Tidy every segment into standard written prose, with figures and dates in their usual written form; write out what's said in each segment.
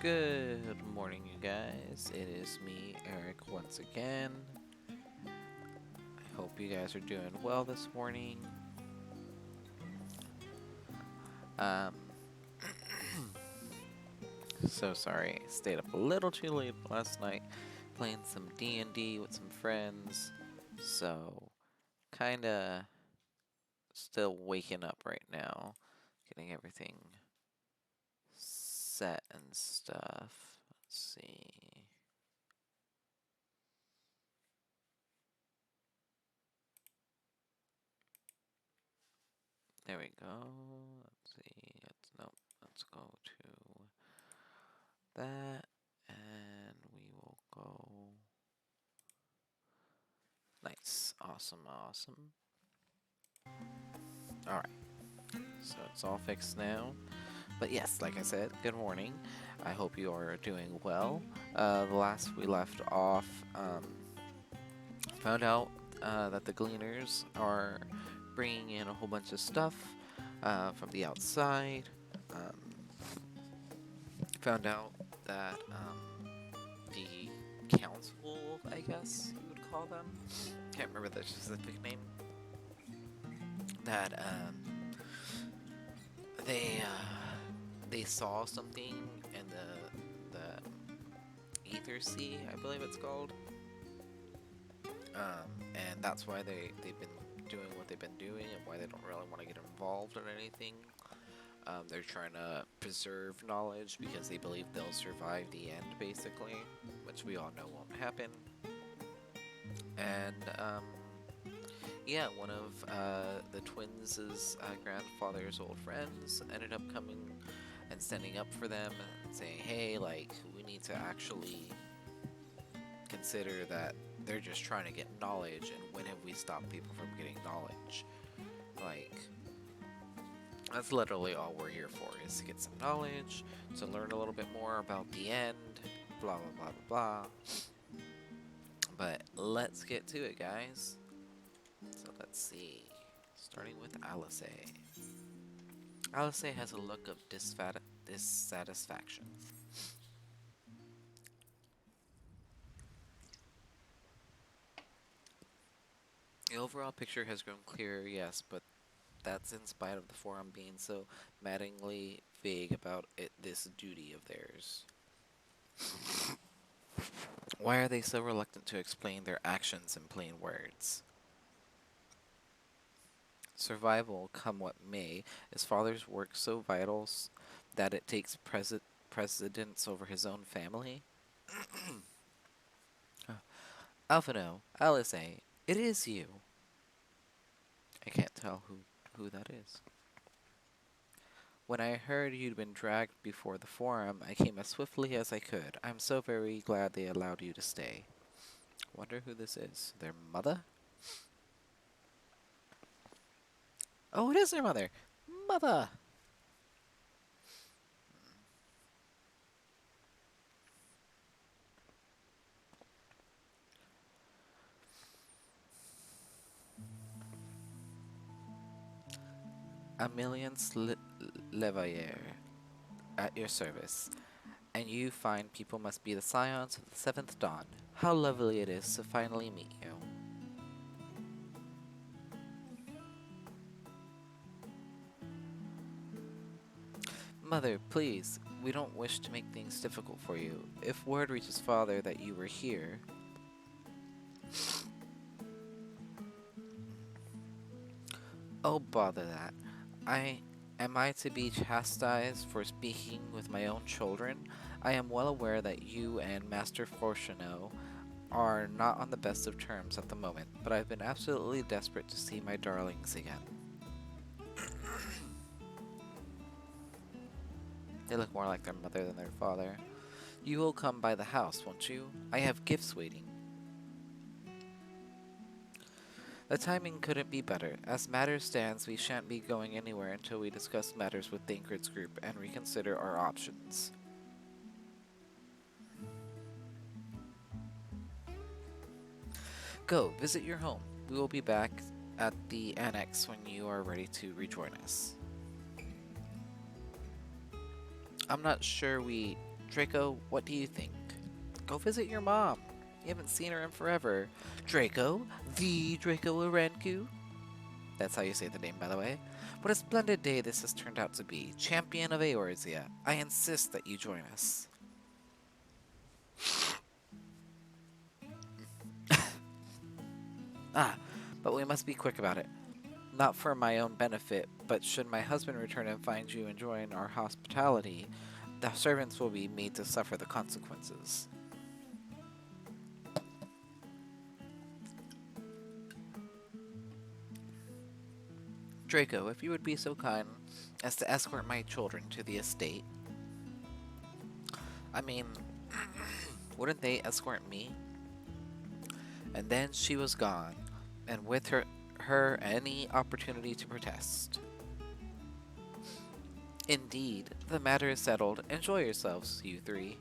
Good morning, you guys. It is me, Eric, once again. I hope you guys are doing well this morning. Um, so sorry, I stayed up a little too late last night playing some D&D with some friends. So, kinda still waking up right now, getting everything set and stuff. Let's see. There we go. Let's see. Let's go to that, and we will go. Nice. Awesome. Alright, so it's all fixed now. But yes, like I said, good morning. I hope you are doing well. The last we left off, found out that the Gleaners are bringing in a whole bunch of stuff from the outside. Um, Found out that the council, I guess you would call them, can't remember the specific name, that they they saw something in the ether sea, I believe it's called, and that's why they've been doing what they've been doing and why they don't really want to get involved in anything. They're trying to preserve knowledge because they believe they'll survive the end, basically, which we all know won't happen. And yeah, one of the twins' grandfather's old friends ended up coming and standing up for them and saying, hey, like, we need to actually consider that they're just trying to get knowledge, and when have we stopped people from getting knowledge? Like, that's literally all we're here for, is to get some knowledge, to learn a little bit more about the end, blah blah blah blah blah. But let's get to it, guys. So let's see. Starting with Alice. Alice has a look of dissatisfaction. The overall picture has grown clearer, yes, but that's in spite of the forum being so maddeningly vague about this duty of theirs. Why are they so reluctant to explain their actions in plain words? Survival, come what may, is father's work so vital that it takes precedence over his own family? Alphino, Alice, it is you. I can't tell who that is. When I heard you'd been dragged before the forum, I came as swiftly as I could. I'm so very glad they allowed you to stay. Wonder who this is. Their mother? Oh, it is their mother! Mother! Ameliance Levayer, at your service. And you fine people must be the scions of the seventh dawn. How lovely it is to finally meet you. Mother, please, we don't wish to make things difficult for you. If word reaches father that you were here... Oh, bother that. Am I to be chastised for speaking with my own children? I am well aware that you and Master Fortuno are not on the best of terms at the moment, but I've been absolutely desperate to see my darlings again. They look more like their mother than their father. You will come by the house, won't you? I have gifts waiting. The timing couldn't be better. As matters stands, we shan't be going anywhere until we discuss matters with Thancred's group and reconsider our options. Go, visit your home. We will be back at the annex when you are ready to rejoin us. I'm not sure we Draco, what do you think? Go visit your mom. You haven't seen her in forever. Draco? The Draco Aranku? That's how you say the name, by the way. What a splendid day this has turned out to be. Champion of Eorzea, I insist that you join us. Ah, but we must be quick about it. Not for my own benefit, but should my husband return and find you enjoying our hospitality, the servants will be made to suffer the consequences. Draco, if you would be so kind as to escort my children to the estate. I mean, wouldn't they escort me? And then she was gone, and with her any opportunity to protest. Indeed, the matter is settled. Enjoy yourselves, you three.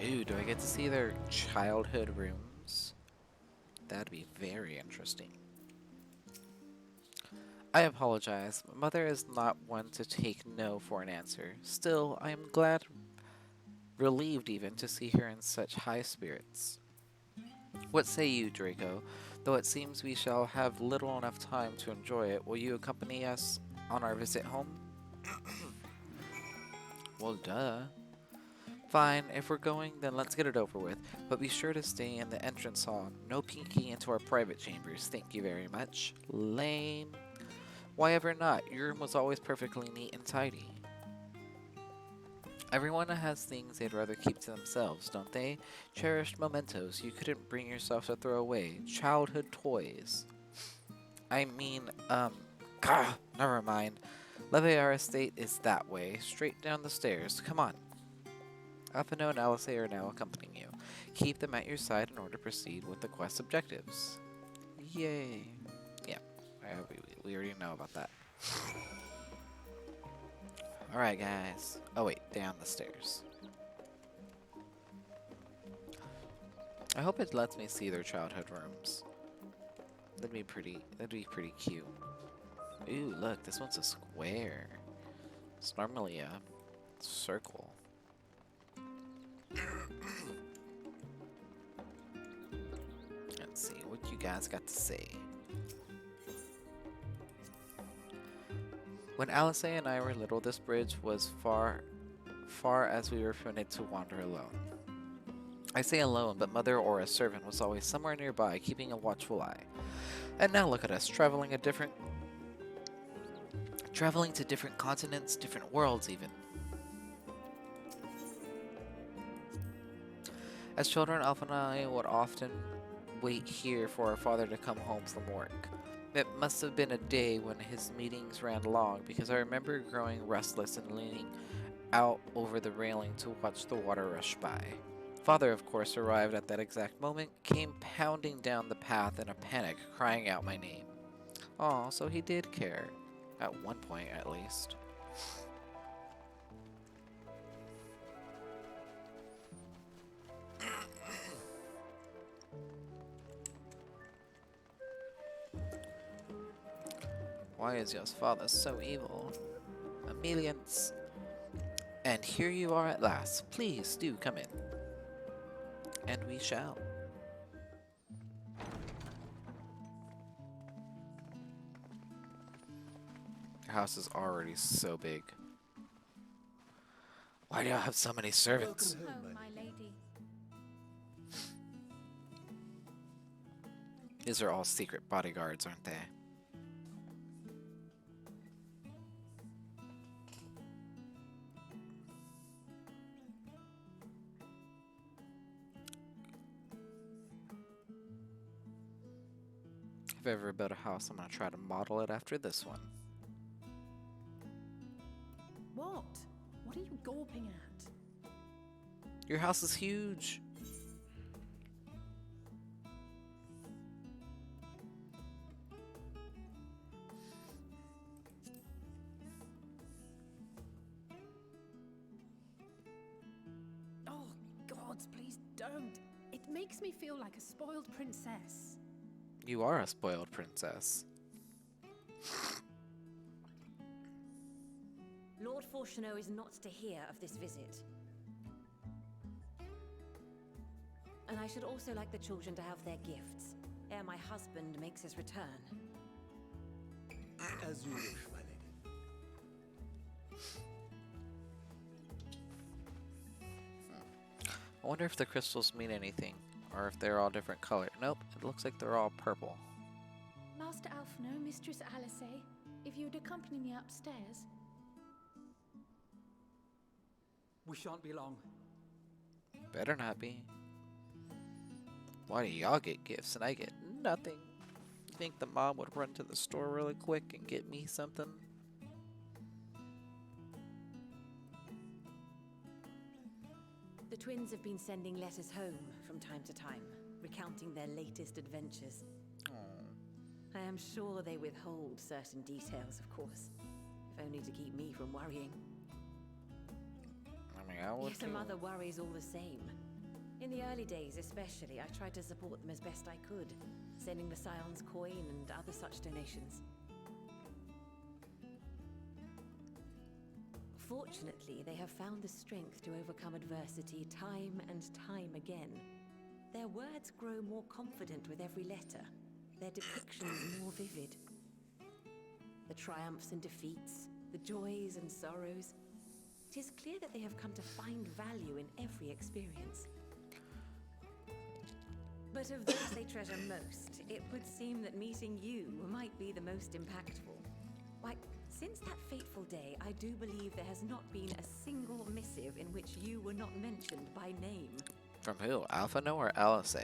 Ooh, do I get to see their childhood rooms? That'd be very interesting. I apologize. Mother is not one to take no for an answer. Still, I am relieved even, to see her in such high spirits. What say you, Draco? Though it seems we shall have little enough time to enjoy it, will you accompany us on our visit home? Well, duh. Fine, if we're going, then let's get it over with. But be sure to stay in the entrance hall. No peeking into our private chambers. Thank you very much. Lame. Why ever not? Your room was always perfectly neat and tidy. Everyone has things they'd rather keep to themselves, don't they? Cherished mementos you couldn't bring yourself to throw away. Childhood toys. I mean, never mind. Levear Estate is that way. Straight down the stairs. Come on. Alphino and Alice are now accompanying you. Keep them at your side in order to proceed with the quest objectives. Yay. Yeah, we already know about that. Alright, guys. Oh, wait, down the stairs. I hope it lets me see their childhood rooms. That'd be pretty cute. Ooh, look, this one's a square. It's normally a circle. Let's see what you guys got to say. When Alice and I were little, this bridge was far as we were permitted to wander alone. I say alone, but Mother or a servant was always somewhere nearby, keeping a watchful eye. And now look at us, traveling to different continents, different worlds even. As children, Alpha and I would often wait here for our father to come home from work. It must have been a day when his meetings ran long, because I remember growing restless and leaning out over the railing to watch the water rush by. Father, of course, arrived at that exact moment, came pounding down the path in a panic, crying out my name. Aw, so he did care. At one point, at least. Why is your father so evil? Ameliance. And here you are at last. Please do come in. And we shall. Your house is already so big. Why do you have so many servants? Oh, my lady. These are all secret bodyguards, aren't they? If I ever build a house, I'm gonna try to model it after this one. What? What are you gawping at? Your house is huge. Oh, gods, please don't. It makes me feel like a spoiled princess. You are a spoiled princess. Lord Fortuneau is not to hear of this visit. And I should also like the children to have their gifts, ere my husband makes his return. As you wish, my lady. I wonder if the crystals mean anything, or if they're all different color. Nope, it looks like they're all purple. Master Alphino, Mistress Alice, if you'd accompany me upstairs. We shan't be long. Better not be. Why do y'all get gifts and I get nothing? You think the mom would run to the store really quick and get me something? The twins have been sending letters home from time to time, recounting their latest adventures. I am sure they withhold certain details, of course, if only to keep me from worrying. I mean, I would Yes, a mother worries all the same. In the early days especially, I tried to support them as best I could, sending the Scion's coin and other such donations. Fortunately, they have found the strength to overcome adversity time and time again. Their words grow more confident with every letter, their depictions more vivid. The triumphs and defeats, the joys and sorrows. It is clear that they have come to find value in every experience. But of those they treasure most, it would seem that meeting you might be the most impactful. Why, since that fateful day, I do believe there has not been a single missive in which you were not mentioned by name. From who? Alphino or Alice?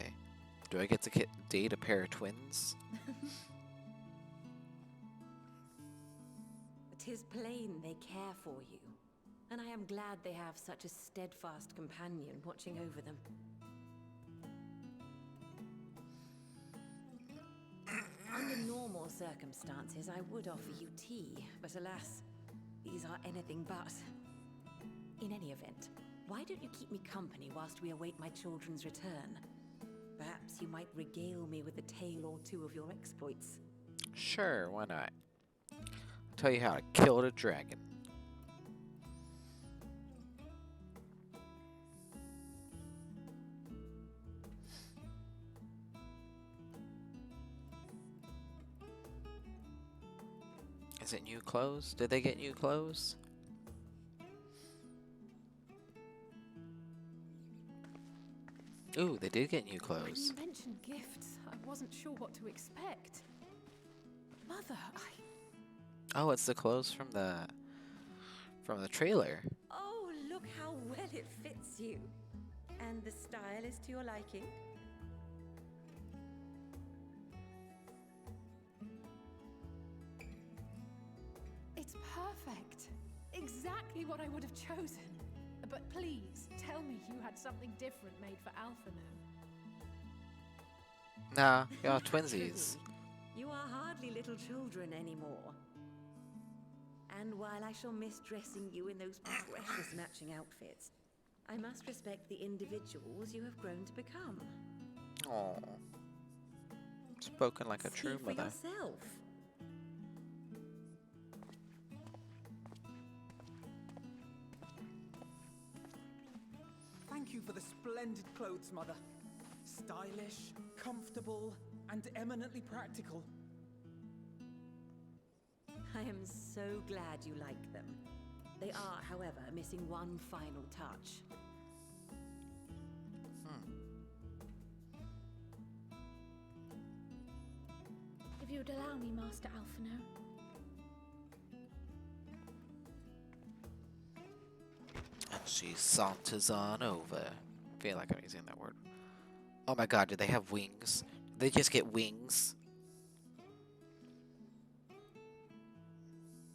Do I get to date a pair of twins? 'Tis plain they care for you, and I am glad they have such a steadfast companion watching over them. Under normal circumstances, I would offer you tea, but alas, these are anything but. In any event, why don't you keep me company whilst we await my children's return? Perhaps you might regale me with a tale or two of your exploits. Sure, why not? I'll tell you how to kill a dragon. Is it new clothes? Did they get new clothes? Ooh, they did get new When clothes. you mentioned gifts, I wasn't sure what to expect. Mother, Oh, it's the clothes from the trailer. Oh, look how well it fits you. And the style is to your liking? It's perfect. Exactly what I would have chosen. But please, tell me you had something different made for Alphino. Nah, y'all twinsies. Truly, you are hardly little children anymore. And while I shall miss dressing you in those precious matching outfits, I must respect the individuals you have grown to become. Aw. Spoken like a true See for mother. yourself. Thank you for the splendid clothes, Mother. Stylish, comfortable, and eminently practical. I am so glad you like them. They are, however, missing one final touch. If you'd allow me, Master Alphino. And she saunters on over. I feel like I'm using that word. Oh my god, did they have wings? Did they just get wings?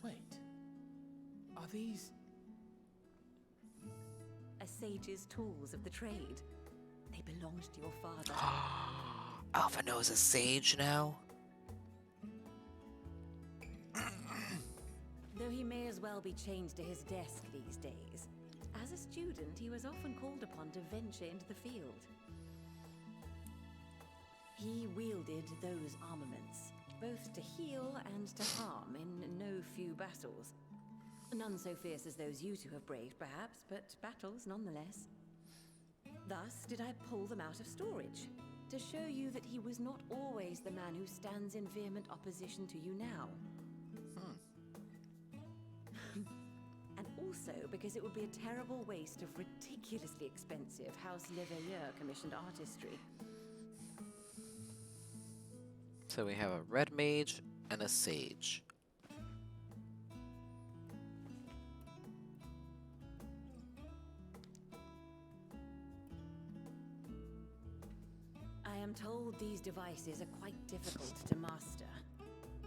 Wait. Are these... A sage's tools of the trade. They belonged to your father. Alpha knows a sage now? Though he may as well be chained to his desk these days. As a student, he was often called upon to venture into the field. He wielded those armaments, both to heal and to harm in no few battles. None so fierce as those you two have braved, perhaps, but battles nonetheless. Thus did I pull them out of storage, to show you that he was not always the man who stands in vehement opposition to you now. And also because it would be a terrible waste of ridiculously expensive House Leveilleur commissioned artistry. So we have a red mage and a sage. I am told these devices are quite difficult to master,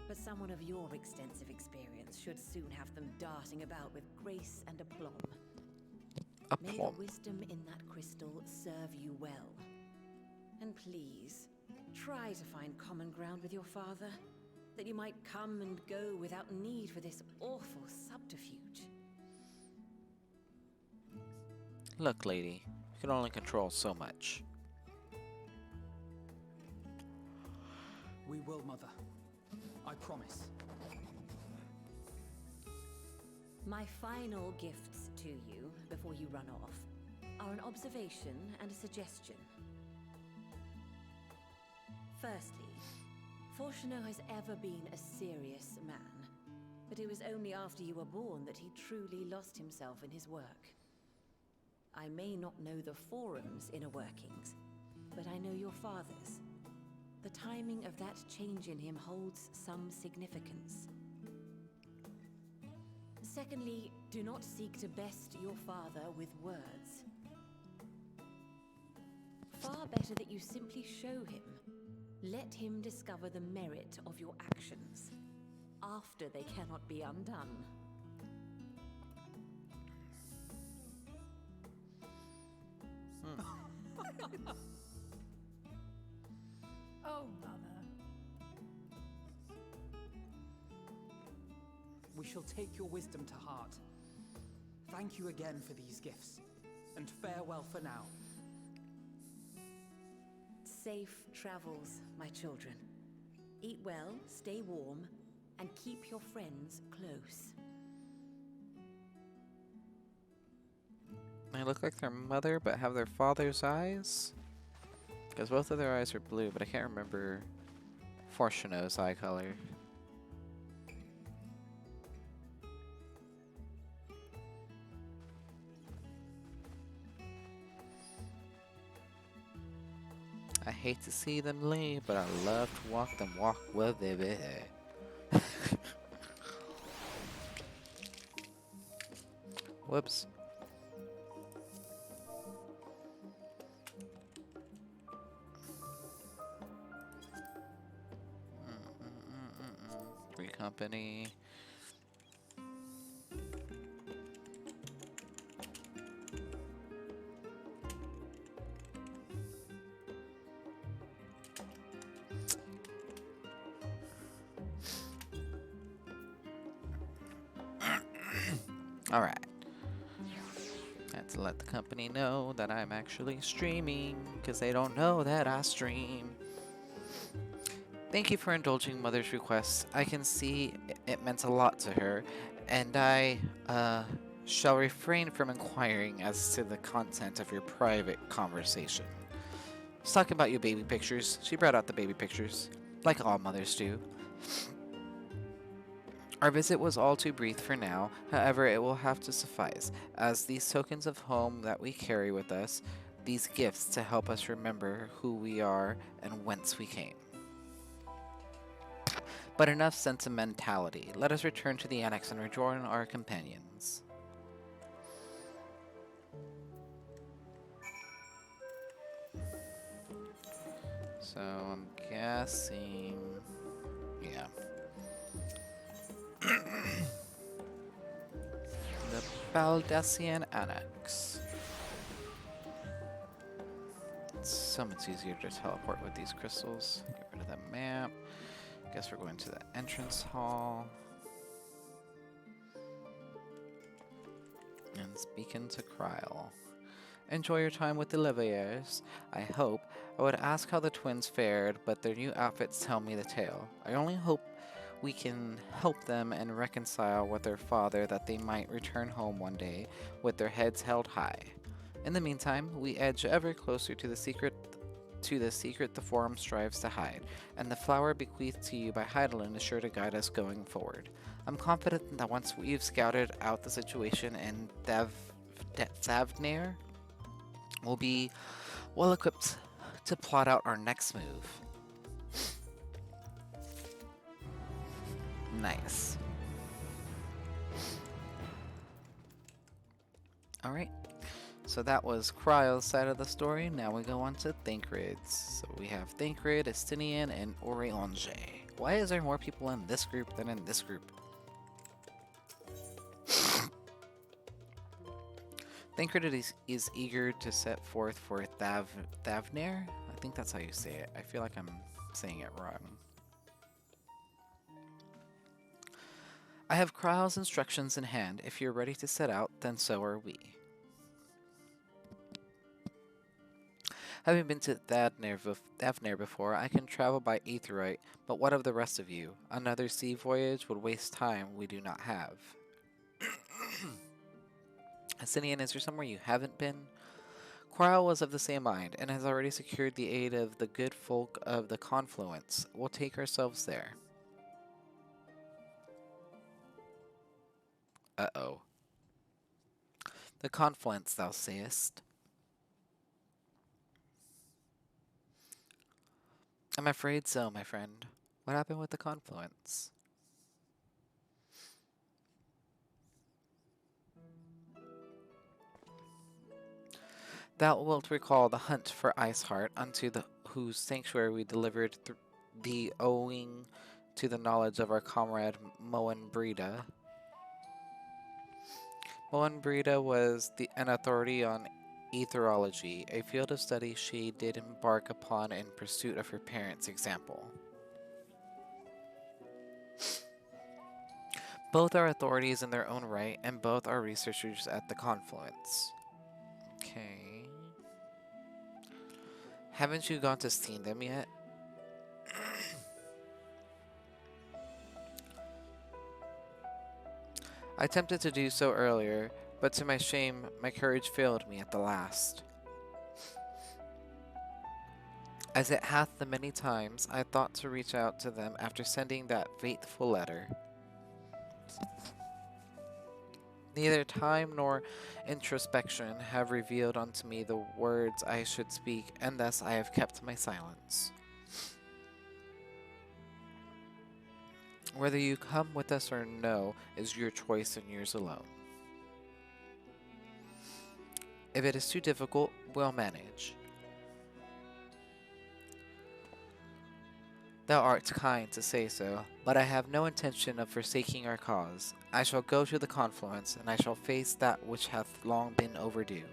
but someone of your extensive experience should soon have them darting about with grace and aplomb. May the wisdom in that crystal serve you well. And please, try to find common ground with your father, that you might come and go without need for this awful subterfuge. Look, lady, you can only control so much. We will, Mother. I promise. My final gifts to you, before you run off, are an observation and a suggestion. Firstly, Fortunato has ever been a serious man, but it was only after you were born that he truly lost himself in his work. I may not know the Forum's inner workings, but I know your father's. The timing of that change in him holds some significance. Secondly, do not seek to best your father with words. Far better that you simply show him. Let him discover the merit of your actions, after they cannot be undone. Oh, Mother. We shall take your wisdom to heart. Thank you again for these gifts, and farewell for now. Safe travels, my children. Eat well, stay warm, and keep your friends close. They look like their mother, but have their father's eyes? Because both of their eyes are blue, but I can't remember Fortuna's eye color. I hate to see them leave, but I love to walk them walk with baby. Whoops. Free company. All right. Had to let the company know that I'm actually streaming, because they don't know that I stream. Thank you for indulging Mother's request. I can see it meant a lot to her, and I shall refrain from inquiring as to the content of your private conversation. I was talking about your baby pictures. She brought out the baby pictures, like all mothers do. Our visit was all too brief for now, however it will have to suffice, as these tokens of home that we carry with us, these gifts to help us remember who we are and whence we came. But enough sentimentality. Let us return to the annex and rejoin our companions. So I'm guessing... yeah. The Baldassian Annex. It's so much easier to teleport with these crystals. Get rid of the map. Guess we're going to the entrance hall. And speaking to Kryl. Enjoy your time with the Leveilleurs, I hope. I would ask how the twins fared, but their new outfits tell me the tale. I only hope we can help them and reconcile with their father that they might return home one day with their heads held high. In the meantime, we edge ever closer to the secret the Forum strives to hide, and the flower bequeathed to you by Heidelin is sure to guide us going forward. I'm confident that once we've scouted out the situation in Zavnair, we'll be well equipped to plot out our next move. Nice. Alright. So that was Cryo's side of the story. Now we go on to Thancred's. So we have Thancred, Estinian, and Orionge. Why is there more people in this group than in this group? Thancred is eager to set forth for Thavnair. I think that's how you say it. I feel like I'm saying it wrong. I have Cryo's instructions in hand. If you're ready to set out, then so are we. Having been to Thavnair before, I can travel by Aetheryte, but what of the rest of you? Another sea voyage would waste time we do not have. Asinian, is there somewhere you haven't been? Cryo was of the same mind, and has already secured the aid of the good folk of the Confluence. We'll take ourselves there. Uh-oh. The Confluence, thou sayest? I'm afraid so, my friend. What happened with the Confluence? Thou wilt recall the hunt for Iceheart, unto whose sanctuary we delivered thee owing to the knowledge of our comrade Moen Breda. Moen Breda was an authority on aetherology, a field of study she did embark upon in pursuit of her parents' example. Both are authorities in their own right, and both are researchers at the Confluence. Okay. Haven't you gone to see them yet? I attempted to do so earlier, but to my shame, my courage failed me at the last. As it hath the many times, I thought to reach out to them after sending that faithful letter. Neither time nor introspection have revealed unto me the words I should speak, and thus I have kept my silence. Whether you come with us or no is your choice and yours alone. If it is too difficult, we'll manage. Thou art kind to say so, but I have no intention of forsaking our cause. I shall go to the Confluence, and I shall face that which hath long been overdue.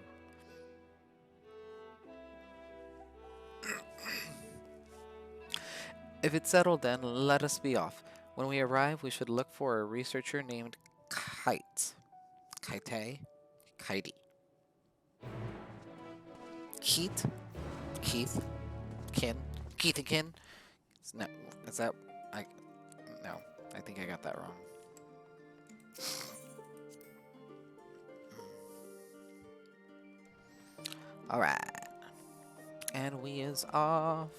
If it's settled then, let us be off. When we arrive, we should look for a researcher named Kite. Kite? Kitey. Keith? Keith? Kin? Keith and Kin? No, is that... No, I think I got that wrong. Alright. And we is off.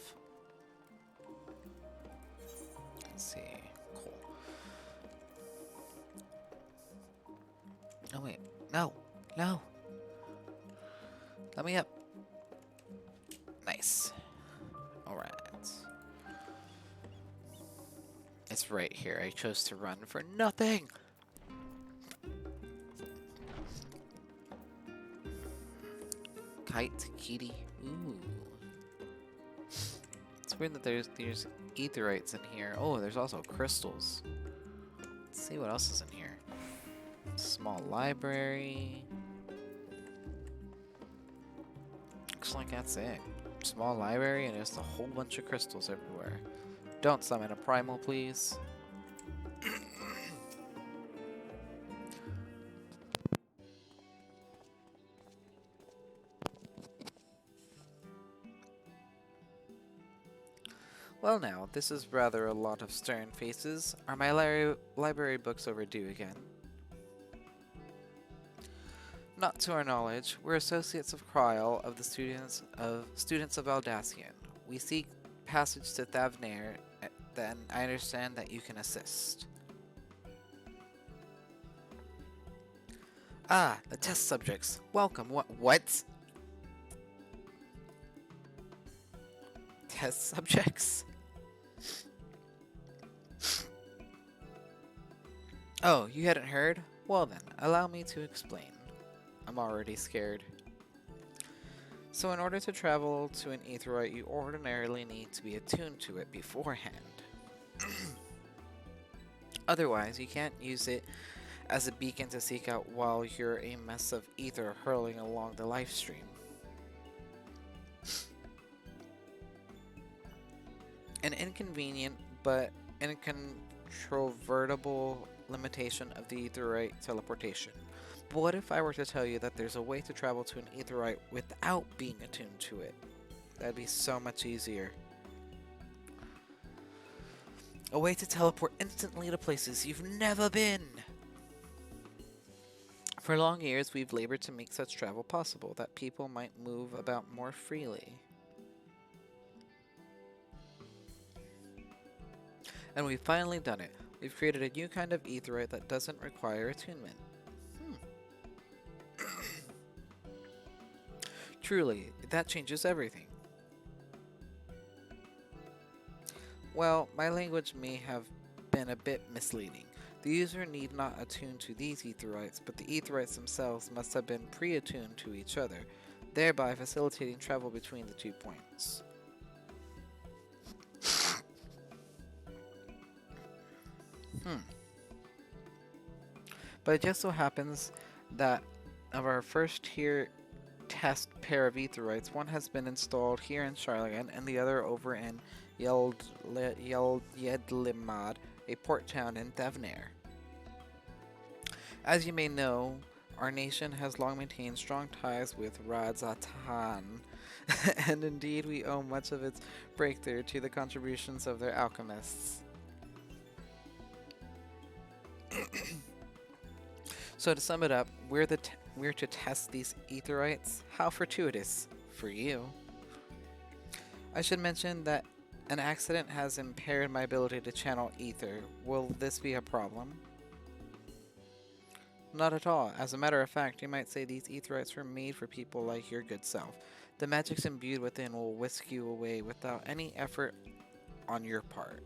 Let's see. Cool. Oh, wait. No. No. Let me up. Nice. Alright. It's right here. I chose to run for nothing. Kite, Kitty. Ooh. It's weird that there's aetherites in here. Oh, there's also crystals. Let's see what else is in here. Small library. Looks like that's it. Small library and just a whole bunch of crystals everywhere. Don't summon a primal, please. Well now, this is rather a lot of stern faces. Are my library books overdue again? Not to our knowledge. We're associates of Kryl of the students of Aldacian. We seek passage to Thavnair, then I understand that you can assist. Ah, the test subjects. Welcome. What? Test subjects? Oh, you hadn't heard? Well then, allow me to explain. I'm already scared. So in order to travel to an aetheroid, you ordinarily need to be attuned to it beforehand. Otherwise, you can't use it as a beacon to seek out while you're a mess of ether hurling along the life stream. An inconvenient but incontrovertible limitation of the aetheroid teleportation. But what if I were to tell you that there's a way to travel to an aetheroid without being attuned to it? That'd be so much easier. A way to teleport instantly to places you've never been! For long years, we've labored to make such travel possible, that people might move about more freely. And we've finally done it. We've created a new kind of aetheroid that doesn't require attunement. Truly, that changes everything. Well, my language may have been a bit misleading. The user need not attune to these aetheroids, but the aetheroids themselves must have been pre-attuned to each other, thereby facilitating travel between the 2 points. But it just so happens that of our first tier test pair of aetheroids, one has been installed here in Charlagan and the other over in Yedlimad, a port town in Thavnair. As you may know, our nation has long maintained strong ties with Radzatan, and indeed we owe much of its breakthrough to the contributions of their alchemists. So to sum it up, we're to test these aetherites. How fortuitous for you. I should mention that an accident has impaired my ability to channel ether. Will this be a problem? Not at all. As a matter of fact, you might say these aetherites were made for people like your good self. The magics imbued within will whisk you away without any effort on your part.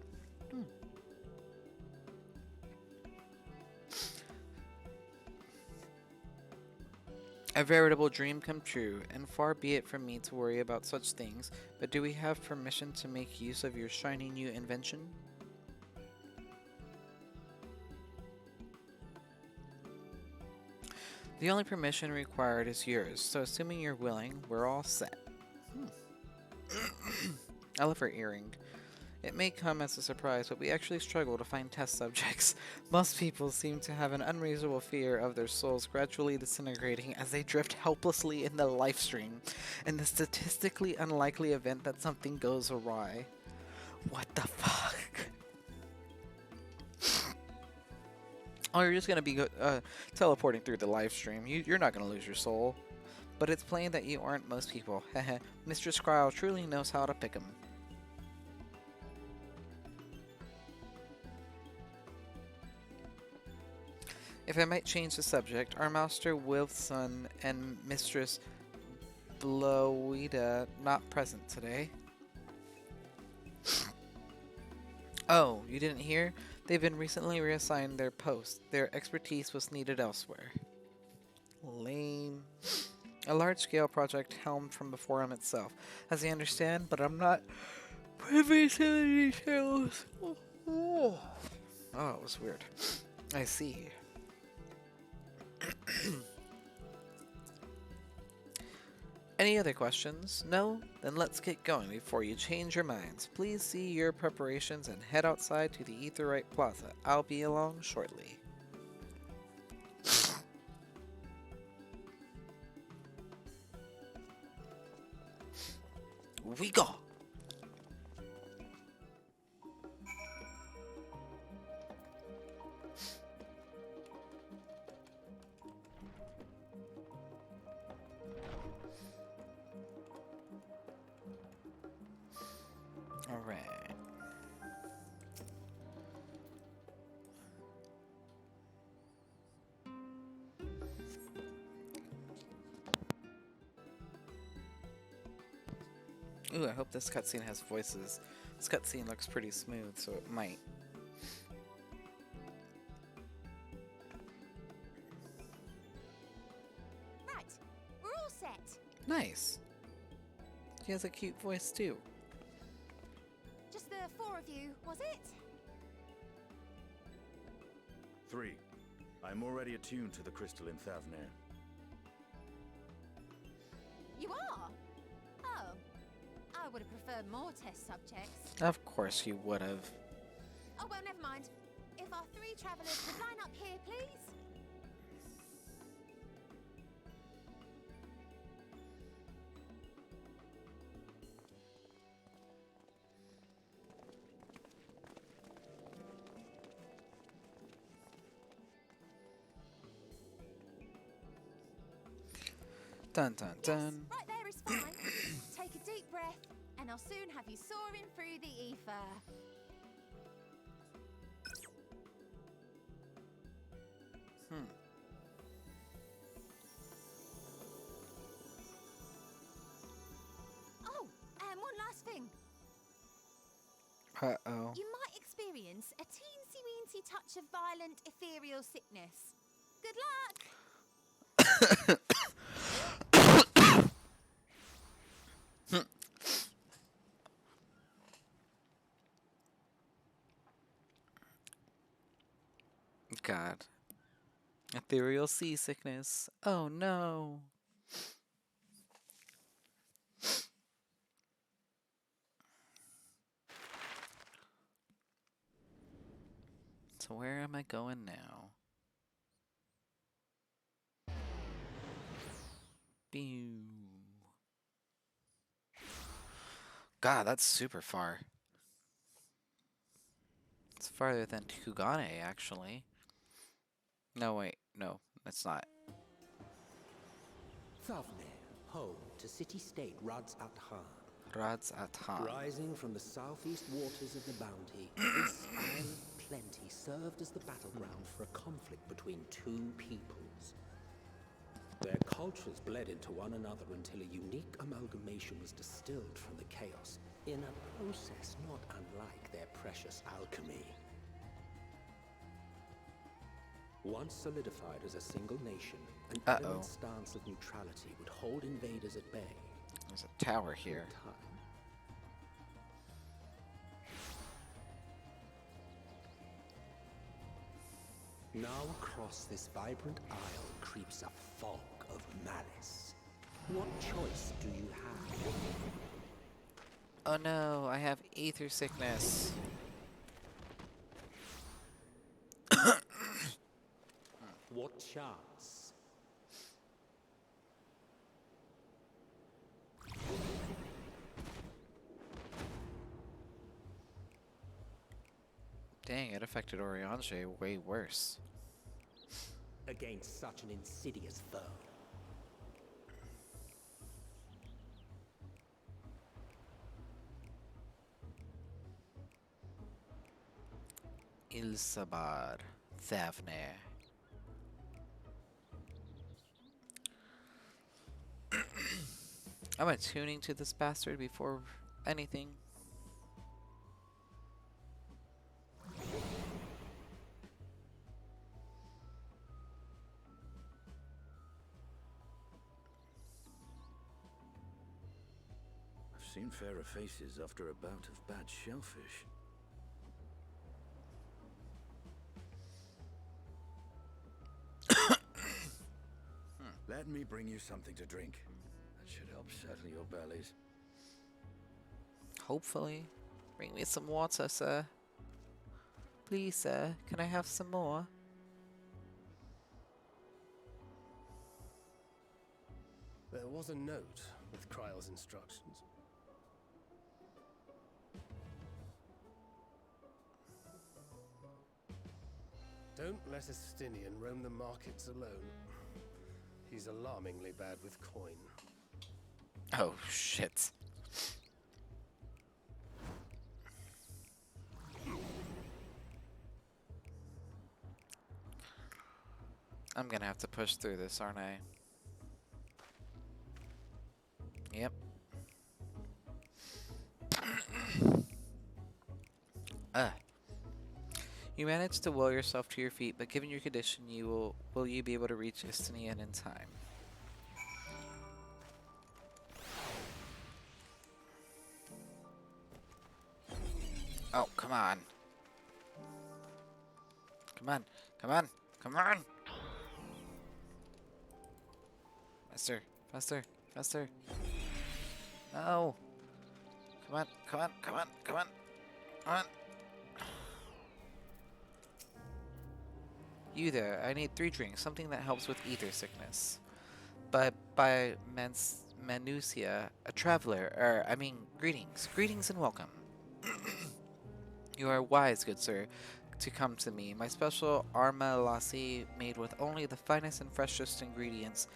A veritable dream come true, and far be it from me to worry about such things, but do we have permission to make use of your shiny new invention? The only permission required is yours, so assuming you're willing, we're all set. I love her earring. It may come as a surprise, but we actually struggle to find test subjects. Most people seem to have an unreasonable fear of their souls gradually disintegrating as they drift helplessly in the life stream, in the statistically unlikely event that something goes awry. What the fuck? Oh, you're just gonna be teleporting through the live stream. You're not gonna lose your soul. But it's plain that you aren't most people. Heh. Mr. Skryle truly knows how to pick 'em. If I might change the subject, our Master Wilson and Mistress Blowida not present today. Oh, you didn't hear? They've been recently reassigned their posts. Their expertise was needed elsewhere. Lame. A large-scale project helmed from the forum itself, as I understand, but I'm not privy to the details. Oh, it was weird. I see. Any other questions? No? Then let's get going before you change your minds. Please see your preparations and head outside to the Aetherite Plaza. I'll be along shortly. We go! Alright. Ooh, I hope this cutscene has voices. This cutscene looks pretty smooth, so it might. Right, we're all set. Nice. He has a cute voice too. Just the four of you, was it? 3. I'm already attuned to the crystal in Thavnair. You are? Oh. I would have preferred more test subjects. Of course you would have. Oh, well, never mind. If our 3 travelers would line up here, please. Dun dun Yes, dun. right there is fine. Take a deep breath, and I'll soon have you soaring through the ether. Oh, and one last thing. Uh-oh. You might experience a teensy-weensy touch of violent ethereal sickness. Good luck! God. Ethereal seasickness. Oh no. So where am I going now? Pew. God, that's super far. It's farther than Kugane, actually. No, wait. No, it's not. Thavnair, home to city-state Rads-at-Han. Rads-at-Han. Rising from the southeast waters of the Bounty, this Isle of Plenty served as the battleground for a conflict between 2 peoples. Their cultures bled into one another until a unique amalgamation was distilled from the chaos, in a process not unlike their precious alchemy. Once solidified as a single nation, an adamant stance of neutrality would hold invaders at bay. There's a tower here. In time, now across this vibrant isle creeps a fog of malice. What choice do you have? Oh no, I have ether sickness. What chance? Dang, it affected Oriange way worse. Against such an insidious foe. Ilsabar. Thavnair. I'm attuning to this bastard before anything. I've seen fairer faces after a bout of bad shellfish. Let me bring you something to drink. That should help settle your bellies. Hopefully. Bring me some water, sir. Please, sir. Can I have some more? There was a note with Kryle's instructions. Don't let a Stinian roam the markets alone. He's alarmingly bad with coin. Oh, shit. I'm gonna have to push through this, aren't I? Yep. Ugh. You manage to will yourself to your feet, but given your condition, will you be able to reach Istinian in time? Oh, come on. Come on. Come on. Come on. Faster. Faster. Faster. No. Come on. Come on. Come on. Come on. Come on. You there. I need 3 drinks. Something that helps with ether sickness. But by Manusia, a traveler. Greetings. Greetings and welcome. You are wise, good sir, to come to me. My special arma lassi, made with only the finest and freshest ingredients,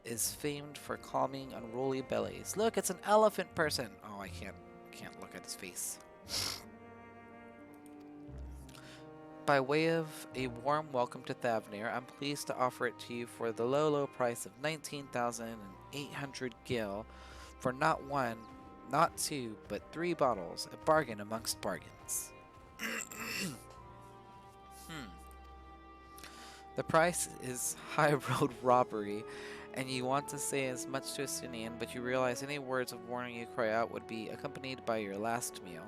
is famed for calming unruly bellies. Look, it's an elephant person. Oh, I can't look at his face. By way of a warm welcome to Thavnir, I'm pleased to offer it to you for the low price of 19,800 gil for not 1, not 2, but 3 bottles, a bargain amongst bargains. The price is high road robbery, and you want to say as much to Estinian, but you realize any words of warning you cry out would be accompanied by your last meal.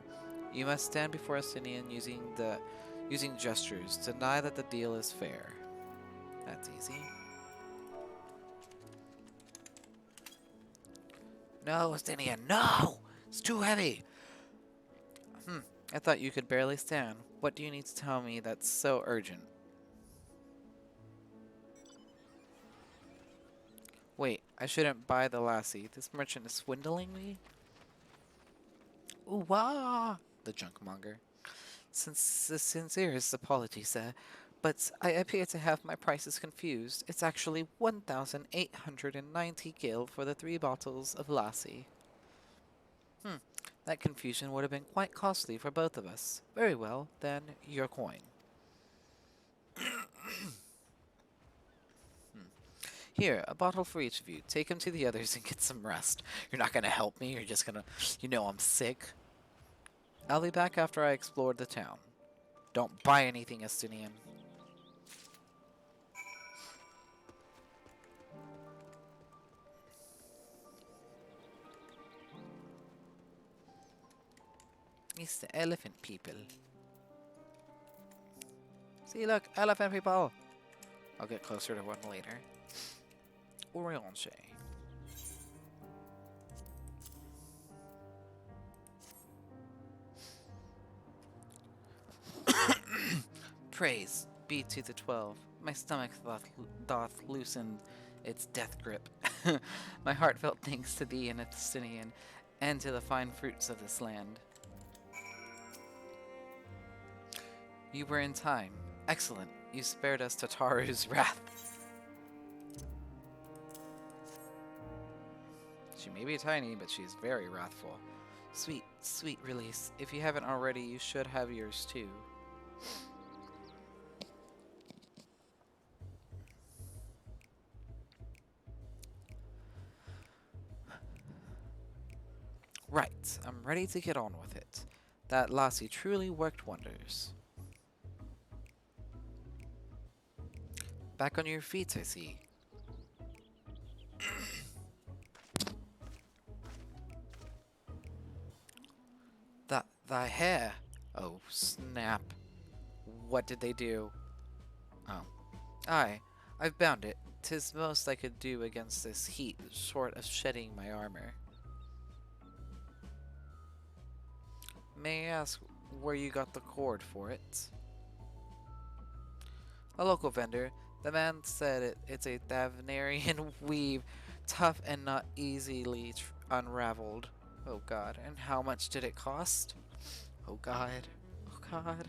You must stand before Estinian using gestures, deny that the deal is fair. That's easy. No, Estinian, no! It's too heavy! I thought you could barely stand. What do you need to tell me that's so urgent? Wait, I shouldn't buy the lassie. This merchant is swindling me? Ooh, wah! The junkmonger. Sincerest apologies, sir, but I appear to have my prices confused. It's actually 1,890 gil for the 3 bottles of lassie. That confusion would have been quite costly for both of us. Very well, then, your coin. Here, a bottle for each of you. Take him to the others and get some rest. You're not gonna help me, you're just gonna... You know I'm sick. I'll be back after I explored the town. Don't buy anything, Estinian. It's the elephant people. See, look, elephant people. I'll get closer to one later. Orange. Praise be to the 12. My stomach doth loosen its death grip. My heartfelt thanks to thee and Estinian, and to the fine fruits of this land. You were in time. Excellent. You spared us Tataru's wrath. She may be tiny, but she's very wrathful. Sweet, sweet release. If you haven't already, you should have yours too. Right, I'm ready to get on with it. That lassie truly worked wonders. Back on your feet, I see. Thy hair. Oh, snap. What did they do? Oh. Aye, I've bound it. 'Tis most I could do against this heat, short of shedding my armor. May I ask where you got the cord for it? A local vendor. The man said it's a Thavnarian weave, tough and not easily unraveled. Oh god, and how much did it cost? Oh god, oh god.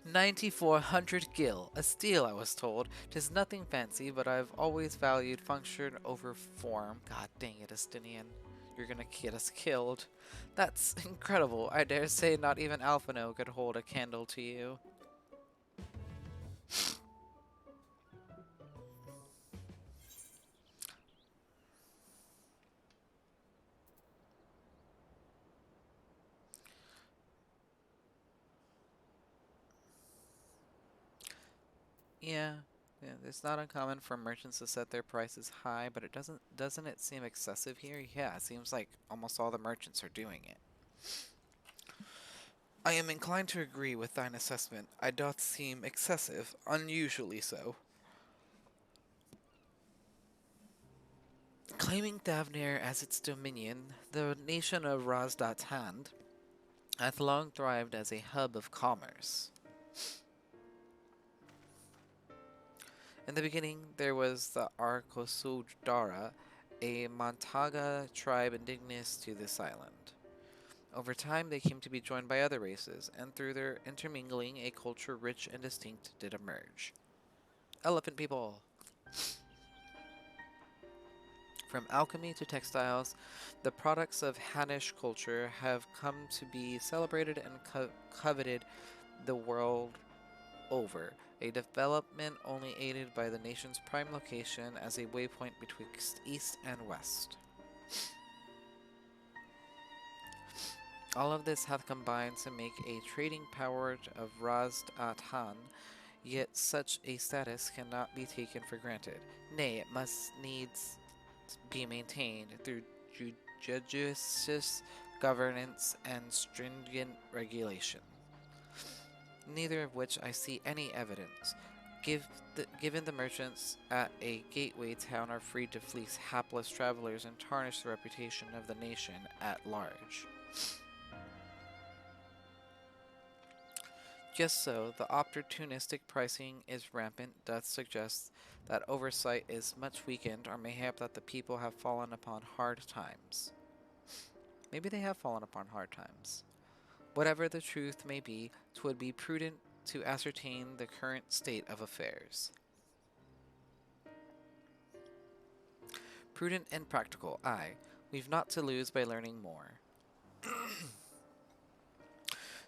9,400 gil, a steal I was told. 'Tis nothing fancy, but I've always valued function over form. God dang it, Estinian. You're gonna get us killed. That's incredible. I dare say not even Alphino could hold a candle to you. Yeah, yeah, it's not uncommon for merchants to set their prices high, but doesn't it seem excessive here? Yeah, it seems like almost all the merchants are doing it. I am inclined to agree with thine assessment. I doth seem excessive, unusually so. Claiming Thavnir as its dominion, the nation of Razdatan hath long thrived as a hub of commerce. In the beginning, there was the Arkosudara, a Montaga tribe indigenous to this island. Over time, they came to be joined by other races, and through their intermingling, a culture rich and distinct did emerge. Elephant people! From alchemy to textiles, the products of Hannish culture have come to be celebrated and coveted the world over, a development only aided by the nation's prime location as a waypoint betwixt east and west. All of this hath combined to make a trading power of Raz-Atan, yet such a status cannot be taken for granted. Nay, it must needs be maintained through judicious governance and stringent regulation, neither of which I see any evidence. Given the merchants at a gateway town are free to fleece hapless travelers and tarnish the reputation of the nation at large. Just so, the opportunistic pricing is rampant doth suggest that oversight is much weakened, or mayhap that the people have fallen upon hard times. Maybe they have fallen upon hard times. Whatever the truth may be, 'twould be prudent to ascertain the current state of affairs. Prudent and practical, aye. We've naught to lose by learning more.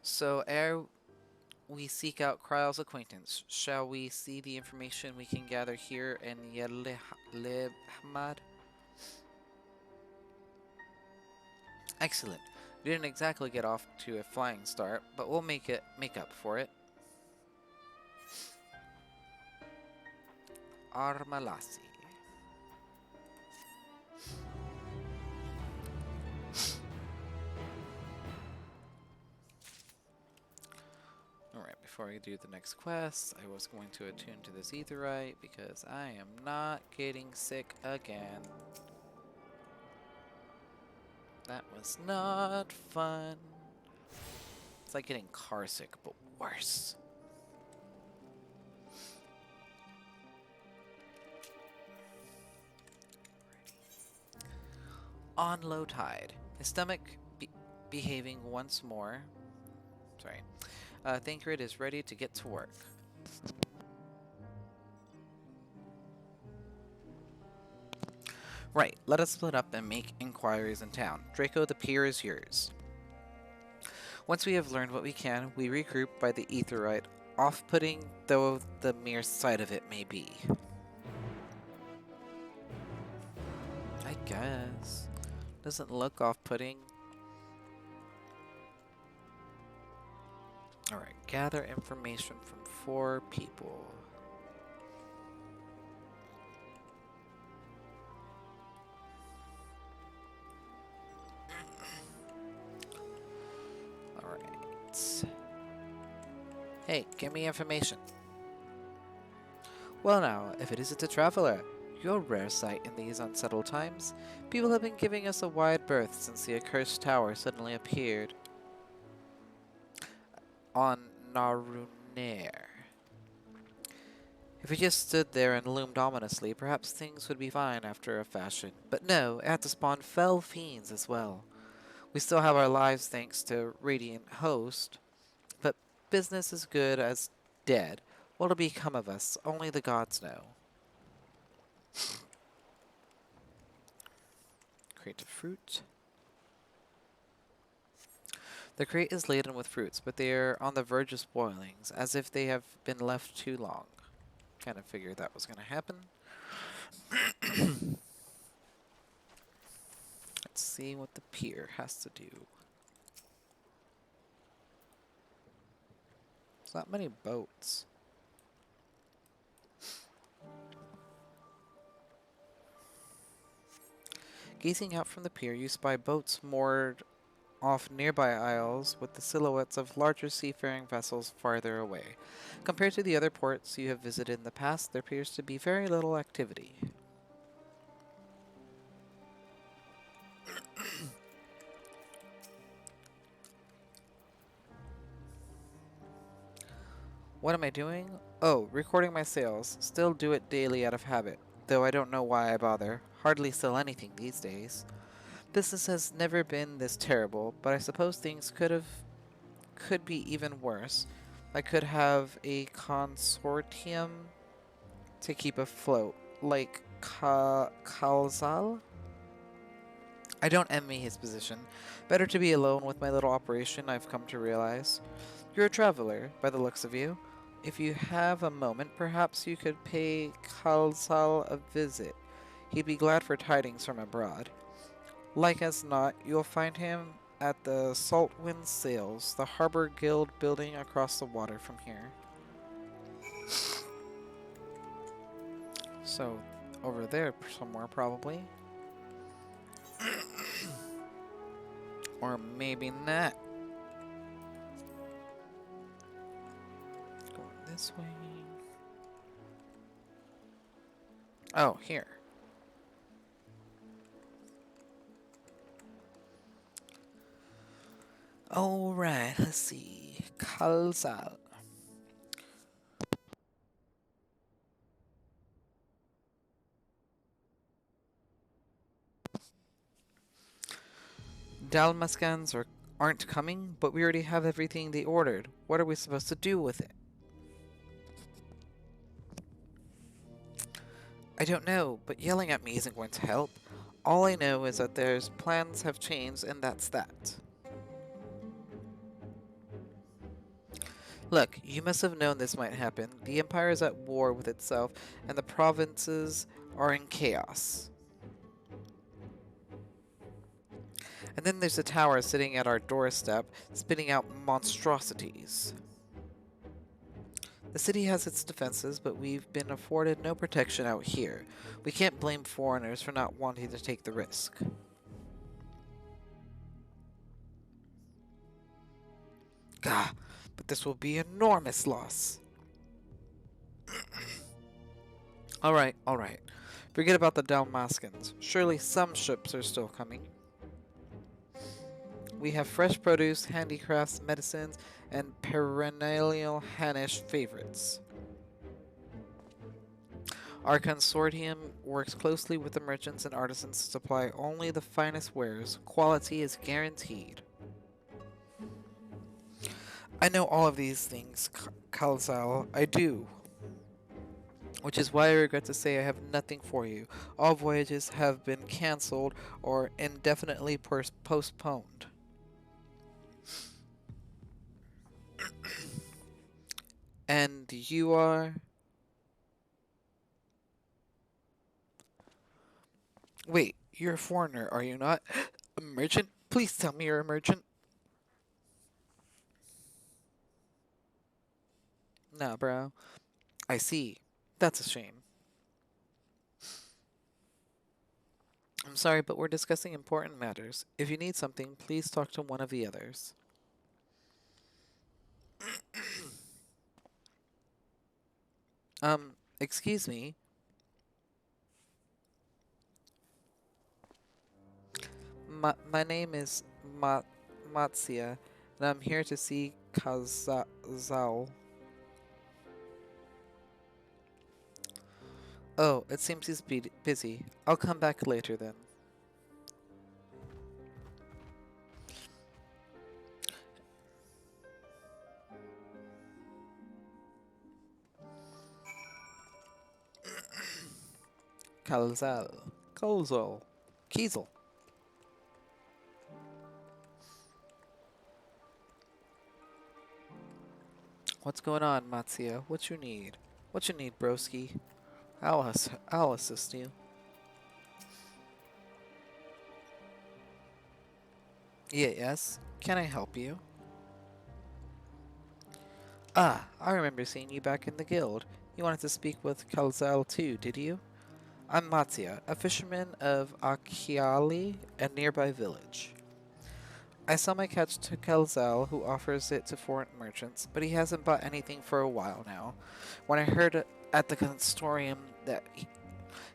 So, ere we seek out Kryle's acquaintance, shall we see the information we can gather here in Yelehmad? Excellent. We didn't exactly get off to a flying start, but we'll make up for it. Armalasi. Alright, before we do the next quest, I was going to attune to this Aetheryte because I am not getting sick again. That was not fun. It's like getting car sick, but worse. On low tide. His stomach behaving once more. Sorry. Thancred is ready to get to work. Right, let us split up and make inquiries in town. Draco, the pier is yours. Once we have learned what we can, we regroup by the Aetheryte, off-putting though the mere sight of it may be. I guess. Doesn't look off-putting. Alright, gather information from 4 people. Alright. Hey, give me information. Well now, if it isn't a traveler, you're a rare sight in these unsettled times. People have been giving us a wide berth since the accursed tower suddenly appeared on Narunair. If we just stood there and loomed ominously, perhaps things would be fine after a fashion. But no, it had to spawn fell fiends as well. We still have our lives thanks to Radiant Host, but business as good as dead. What'll become of us, only the gods know. Crate of fruit. The crate is laden with fruits, but they are on the verge of spoiling, as if they have been left too long. Kind of figured that was going to happen. Let's see what the pier has to do. There's not many boats. Gazing out from the pier, you spy boats moored off nearby isles with the silhouettes of larger seafaring vessels farther away. Compared to the other ports you have visited in the past, there appears to be very little activity. What am I doing? Oh, recording my sales. Still do it daily out of habit, though I don't know why I bother. Hardly sell anything these days. Business has never been this terrible, but I suppose things could be even worse. I could have a consortium to keep afloat, like Kalzal? I don't envy his position. Better to be alone with my little operation, I've come to realize. You're a traveler, by the looks of you. If you have a moment, perhaps you could pay Kalzal a visit. He'd be glad for tidings from abroad. Like as not, you'll find him at the Saltwind Sails, the Harbor Guild building across the water from here. So, over there somewhere, probably. Or maybe not. Going this way. Oh, here. Alright, let's see. Kalsal. Dalmaskans aren't coming, but we already have everything they ordered. What are we supposed to do with it? I don't know, but yelling at me isn't going to help. All I know is that their plans have changed, and that's that. Look, you must have known this might happen. The Empire is at war with itself, and the provinces are in chaos. And then there's a tower sitting at our doorstep, spitting out monstrosities. The city has its defenses, but we've been afforded no protection out here. We can't blame foreigners for not wanting to take the risk. Gah, but this will be enormous loss. Alright. Forget about the Dalmaskans. Surely some ships are still coming. We have fresh produce, handicrafts, medicines, and perennial Hannish favorites. Our consortium works closely with the merchants and artisans to supply only the finest wares. Quality is guaranteed. I know all of these things, Kalzal. I do. Which is why I regret to say I have nothing for you. All voyages have been cancelled or indefinitely postponed. And you are... Wait, you're a foreigner, are you not? A merchant? Please tell me you're a merchant. Nah, bro. I see. That's a shame. I'm sorry, but we're discussing important matters. If you need something, please talk to one of the others. Excuse me. My name is Matsia, and I'm here to see Kazal. Oh, it seems he's busy. I'll come back later then. Kalzal. Kiesel. What's going on, Matsia? What you need? What you need, broski? I'll assist you. Yes. Can I help you? Ah, I remember seeing you back in the guild. You wanted to speak with Kalzal too, did you? I'm Mattia, a fisherman of Achiali, a nearby village. I sell my catch to Kelzal, who offers it to foreign merchants, but he hasn't bought anything for a while now. When I heard at the consortium that he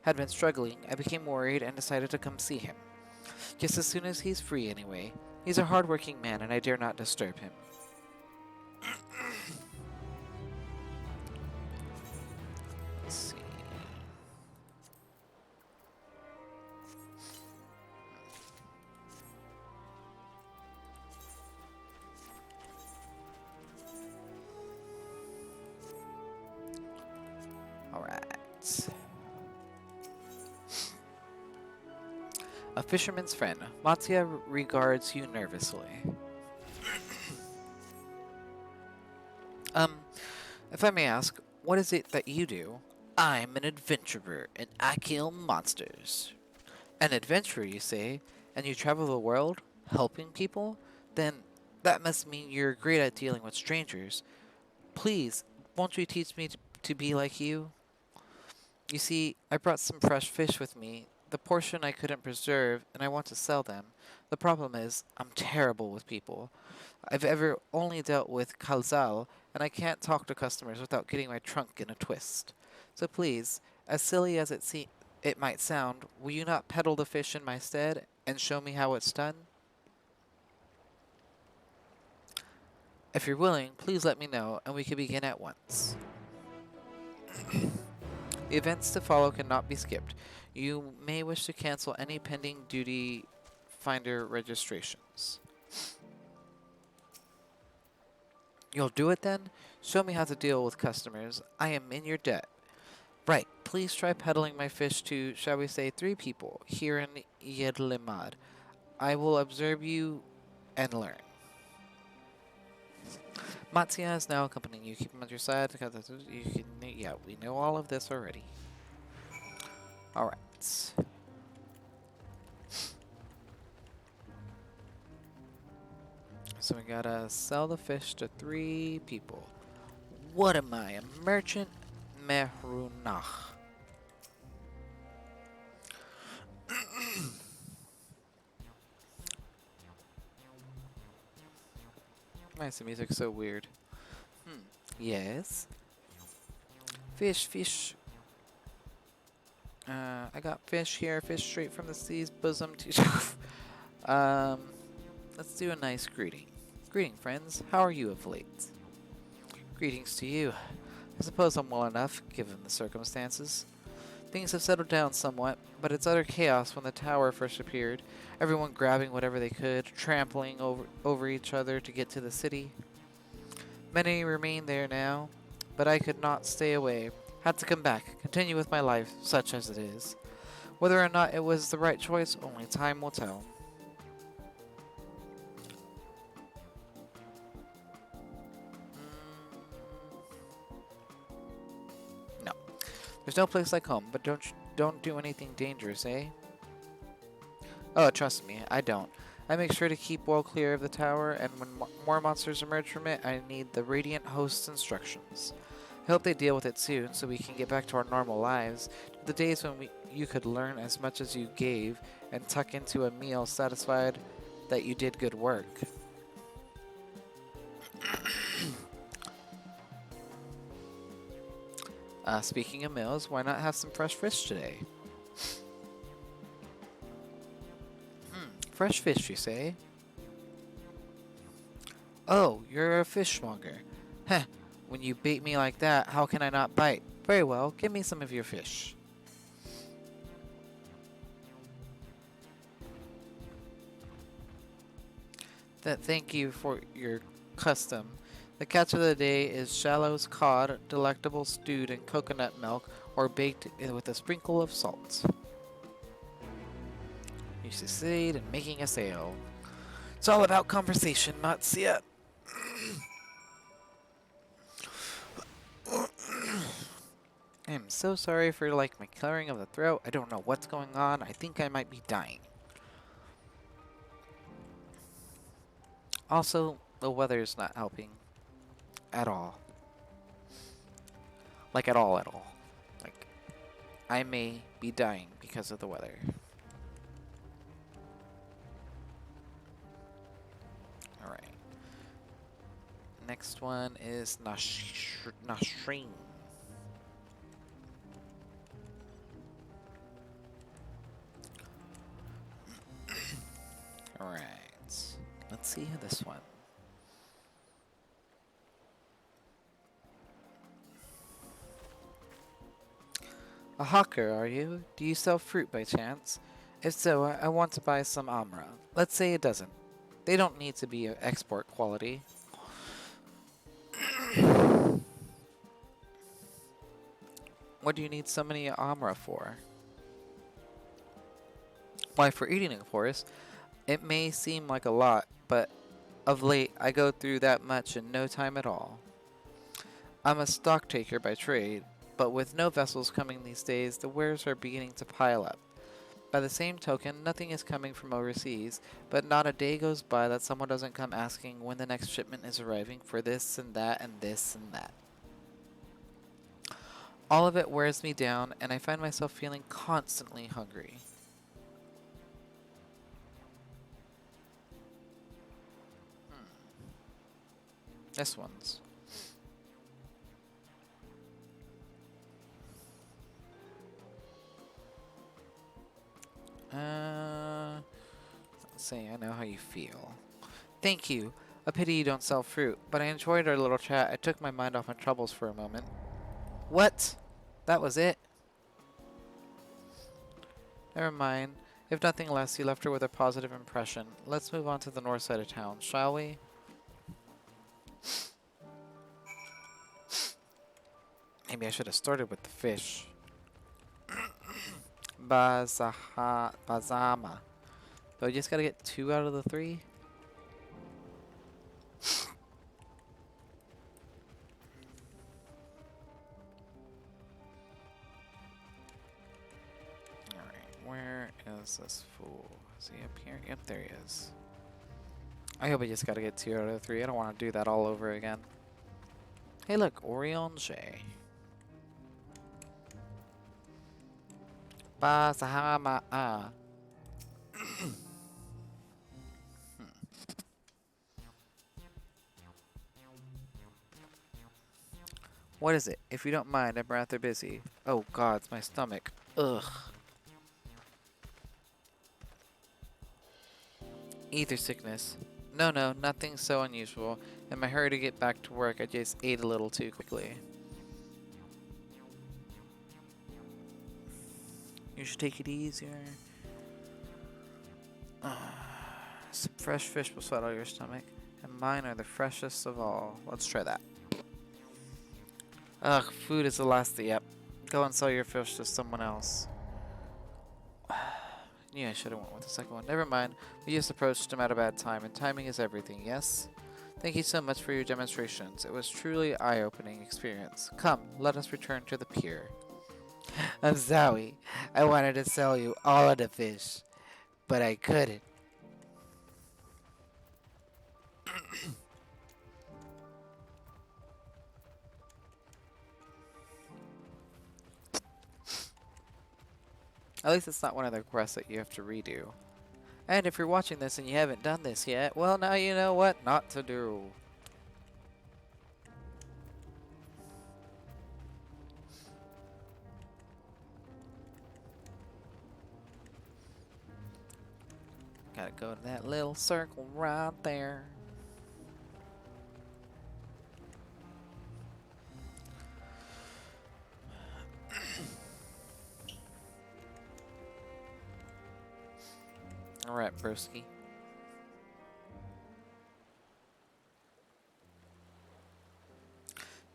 had been struggling, I became worried and decided to come see him. Just as soon as he's free, anyway. He's a hard-working man, and I dare not disturb him. Let's see. Alright. A fisherman's friend. Mattia regards you nervously. If I may ask, what is it that you do? I'm an adventurer, and I kill monsters. An adventurer, you say? And you travel the world, helping people? Then that must mean you're great at dealing with strangers. Please, won't you teach me to be like you? You see, I brought some fresh fish with me, the portion I couldn't preserve, and I want to sell them. The problem is, I'm terrible with people. I've ever only dealt with Kalzal, and I can't talk to customers without getting my trunk in a twist. So please, as silly as it might sound, will you not peddle the fish in my stead and show me how it's done? If you're willing, please let me know, and we can begin at once. The events to follow cannot be skipped. You may wish to cancel any pending duty finder registrations. You'll do it then? Show me how to deal with customers. I am in your debt. Right, please try peddling my fish to, shall we say, 3 people here in Yedlimad. I will observe you and learn. Mattia is now accompanying you. Keep him at your side. Yeah, we know all of this already. Alright. So we gotta sell the fish to 3 people. What am I, a merchant? Mehrunach. Why is the music so weird? Yes. Fish. I got fish here, fish straight from the sea's bosom. Let's do a nice greeting. Greeting, friends. How are you of late? Greetings to you. I suppose I'm well enough, given the circumstances. Things have settled down somewhat, but it's utter chaos when the tower first appeared. Everyone grabbing whatever they could, trampling over each other to get to the city. Many remain there now, but I could not stay away. Had to come back, continue with my life, such as it is. Whether or not it was the right choice, only time will tell. No. There's no place like home, but don't do anything dangerous, eh? Oh, trust me, I don't. I make sure to keep well clear of the tower, and when more monsters emerge from it, I need the Radiant Host's instructions. I hope they deal with it soon, so we can get back to our normal lives, to the days when you could learn as much as you gave, and tuck into a meal satisfied that you did good work. Speaking of meals, why not have some fresh fish today? Fresh fish, you say? Oh, you're a fishmonger. Heh, when you bait me like that, how can I not bite? Very well, give me some of your fish. Thank you for your custom. The catch of the day is shallows, cod, delectable stewed in coconut milk or baked with a sprinkle of salt. You succeed in making a sale. It's all about conversation, Matsuya. I am so sorry for my clearing of the throat. I don't know what's going on. I think I might be dying. Also, the weather is not helping. At all. At all. I may be dying because of the weather. Alright. Next one is Nashreen. Alright. Let's see who this one. A hawker, are you? Do you sell fruit by chance? If so, I want to buy some amra. Let's say a dozen. They don't need to be export quality. What do you need so many amra for? Why, for eating, of course. It may seem like a lot, but of late I go through that much in no time at all. I'm a stock taker by trade, but with no vessels coming these days, the wares are beginning to pile up. By the same token, nothing is coming from overseas, but not a day goes by that someone doesn't come asking when the next shipment is arriving for this and that and this and that. All of it wears me down, and I find myself feeling constantly hungry. This one's. Let's see, I know how you feel. Thank you. A pity you don't sell fruit, but I enjoyed our little chat. I took my mind off my troubles for a moment. What? That was it? Never mind. If nothing less, you left her with a positive impression. Let's move on to the north side of town, shall we? Maybe I should have started with the fish. Bazama. But we just gotta get 2 out of the 3? Alright, where is this fool? Is he up here? Yep, there he is. I hope I just gotta get 2 out of the 3. I don't want to do that all over again. Hey look, Orion J. Bazama. What is it? If you don't mind, I'm rather busy. Oh god, it's my stomach. Ugh. Ether sickness. No, nothing so unusual. In my hurry to get back to work, I just ate a little too quickly. You should take it easier. Some fresh fish will settle your stomach, and mine are the freshest of all. Let's try that. Ugh, food is the last thing. Yep. Go and sell your fish to someone else. Yeah, I should have went with the second one. Never mind. We just approached him at a bad time, and timing is everything, yes? Thank you so much for your demonstrations. It was truly eye-opening experience. Come, let us return to the pier. I'm sorry. I wanted to sell you all of the fish, but I couldn't. At least it's not one of the quests that you have to redo. And if you're watching this and you haven't done this yet, well, now you know what not to do. Gotta go to that little circle right there. Alright, broski.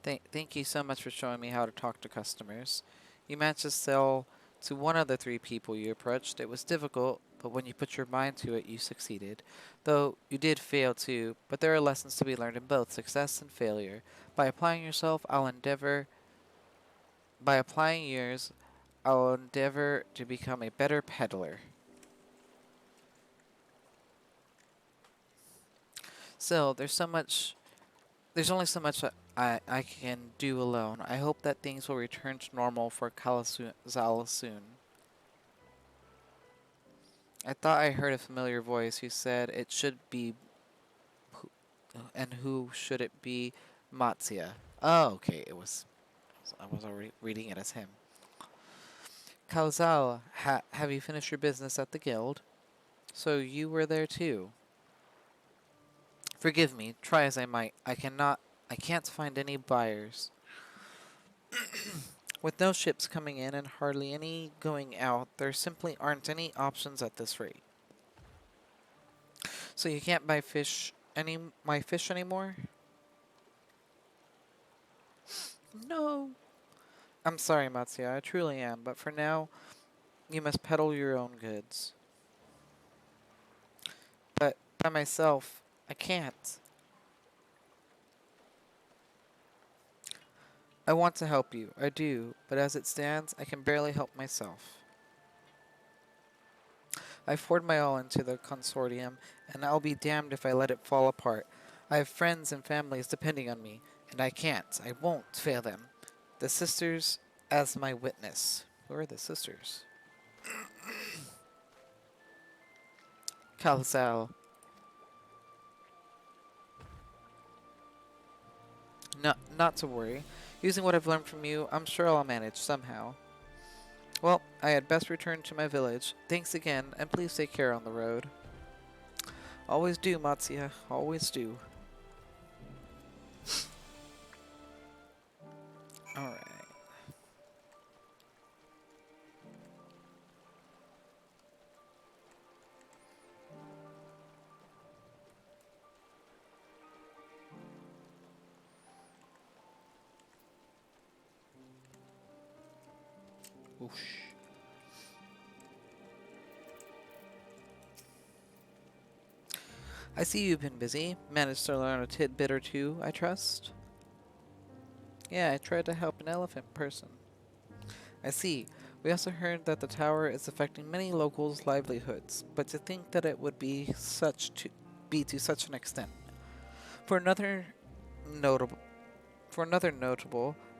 Thank you so much for showing me how to talk to customers. You managed to sell to one of the 3 people you approached. It was difficult, but when you put your mind to it, you succeeded. Though you did fail too, but there are lessons to be learned in both success and failure. By applying yourself, By applying yours, I'll endeavor to become a better peddler. So, there's only so much I can do alone. I hope that things will return to normal for Kalazala soon. I thought I heard a familiar voice who said it should be... And who should it be? Matsuya. Oh, okay, it was... I was already reading it as him. Kalazala, have you finished your business at the guild? So you were there too. Forgive me, try as I might. I can't find any buyers. With no ships coming in and hardly any going out, there simply aren't any options at this rate. So you can't buy my fish anymore? No. I'm sorry, Matsuya, I truly am, but for now, you must peddle your own goods. But by myself, I can't. I want to help you, I do, but as it stands, I can barely help myself. I've poured my all into the consortium, and I'll be damned if I let it fall apart. I have friends and families depending on me, and I won't fail them. The sisters as my witness. Who are the sisters? Kalsal. Not to worry. Using what I've learned from you, I'm sure I'll manage somehow. Well, I had best return to my village. Thanks again, and please take care on the road. Always do, Matsuya. Always do. Alright. Whoosh. I see you've been busy. Managed to learn a tidbit or two, I trust? Yeah, I tried to help an elephant person. I see. We also heard that the tower is affecting many locals' livelihoods, but to think that it would be to such an extent. For another notable,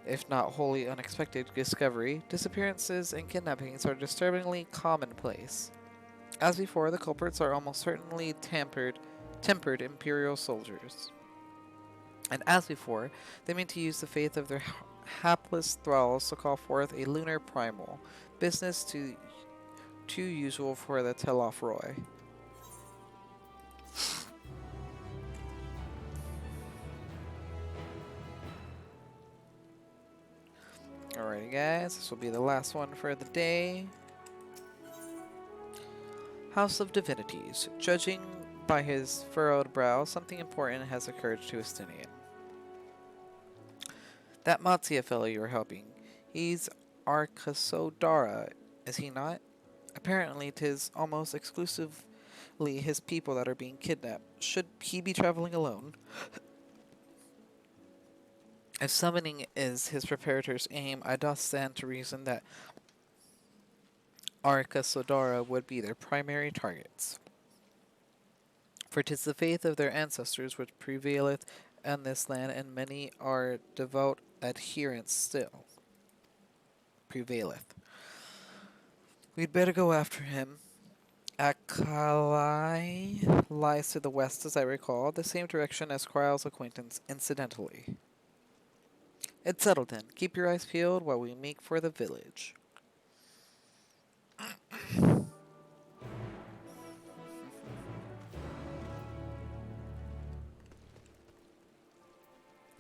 if not wholly unexpected discovery, disappearances and kidnappings are disturbingly commonplace. As before, the culprits are almost certainly tempered Imperial soldiers. And as before, they mean to use the faith of their hapless thralls to call forth a lunar primal, business too usual for the Teloff Roy. Alrighty guys, this will be the last one for the day. House of Divinities. Judging by his furrowed brow, something important has occurred to Estinian. That Matsuya fellow you were helping, he's Arkasodara, is he not? Apparently 'tis almost exclusively his people that are being kidnapped. Should he be traveling alone? If summoning is his preparator's aim, I doth stand to reason that Arkasodara would be their primary targets. For 'tis the faith of their ancestors which prevaileth on this land, and many are devout adherents still. Prevaileth. We'd better go after him. Akalai lies to the west, as I recall, the same direction as Kryle's acquaintance, incidentally. It's settled then. Keep your eyes peeled while we make for the village.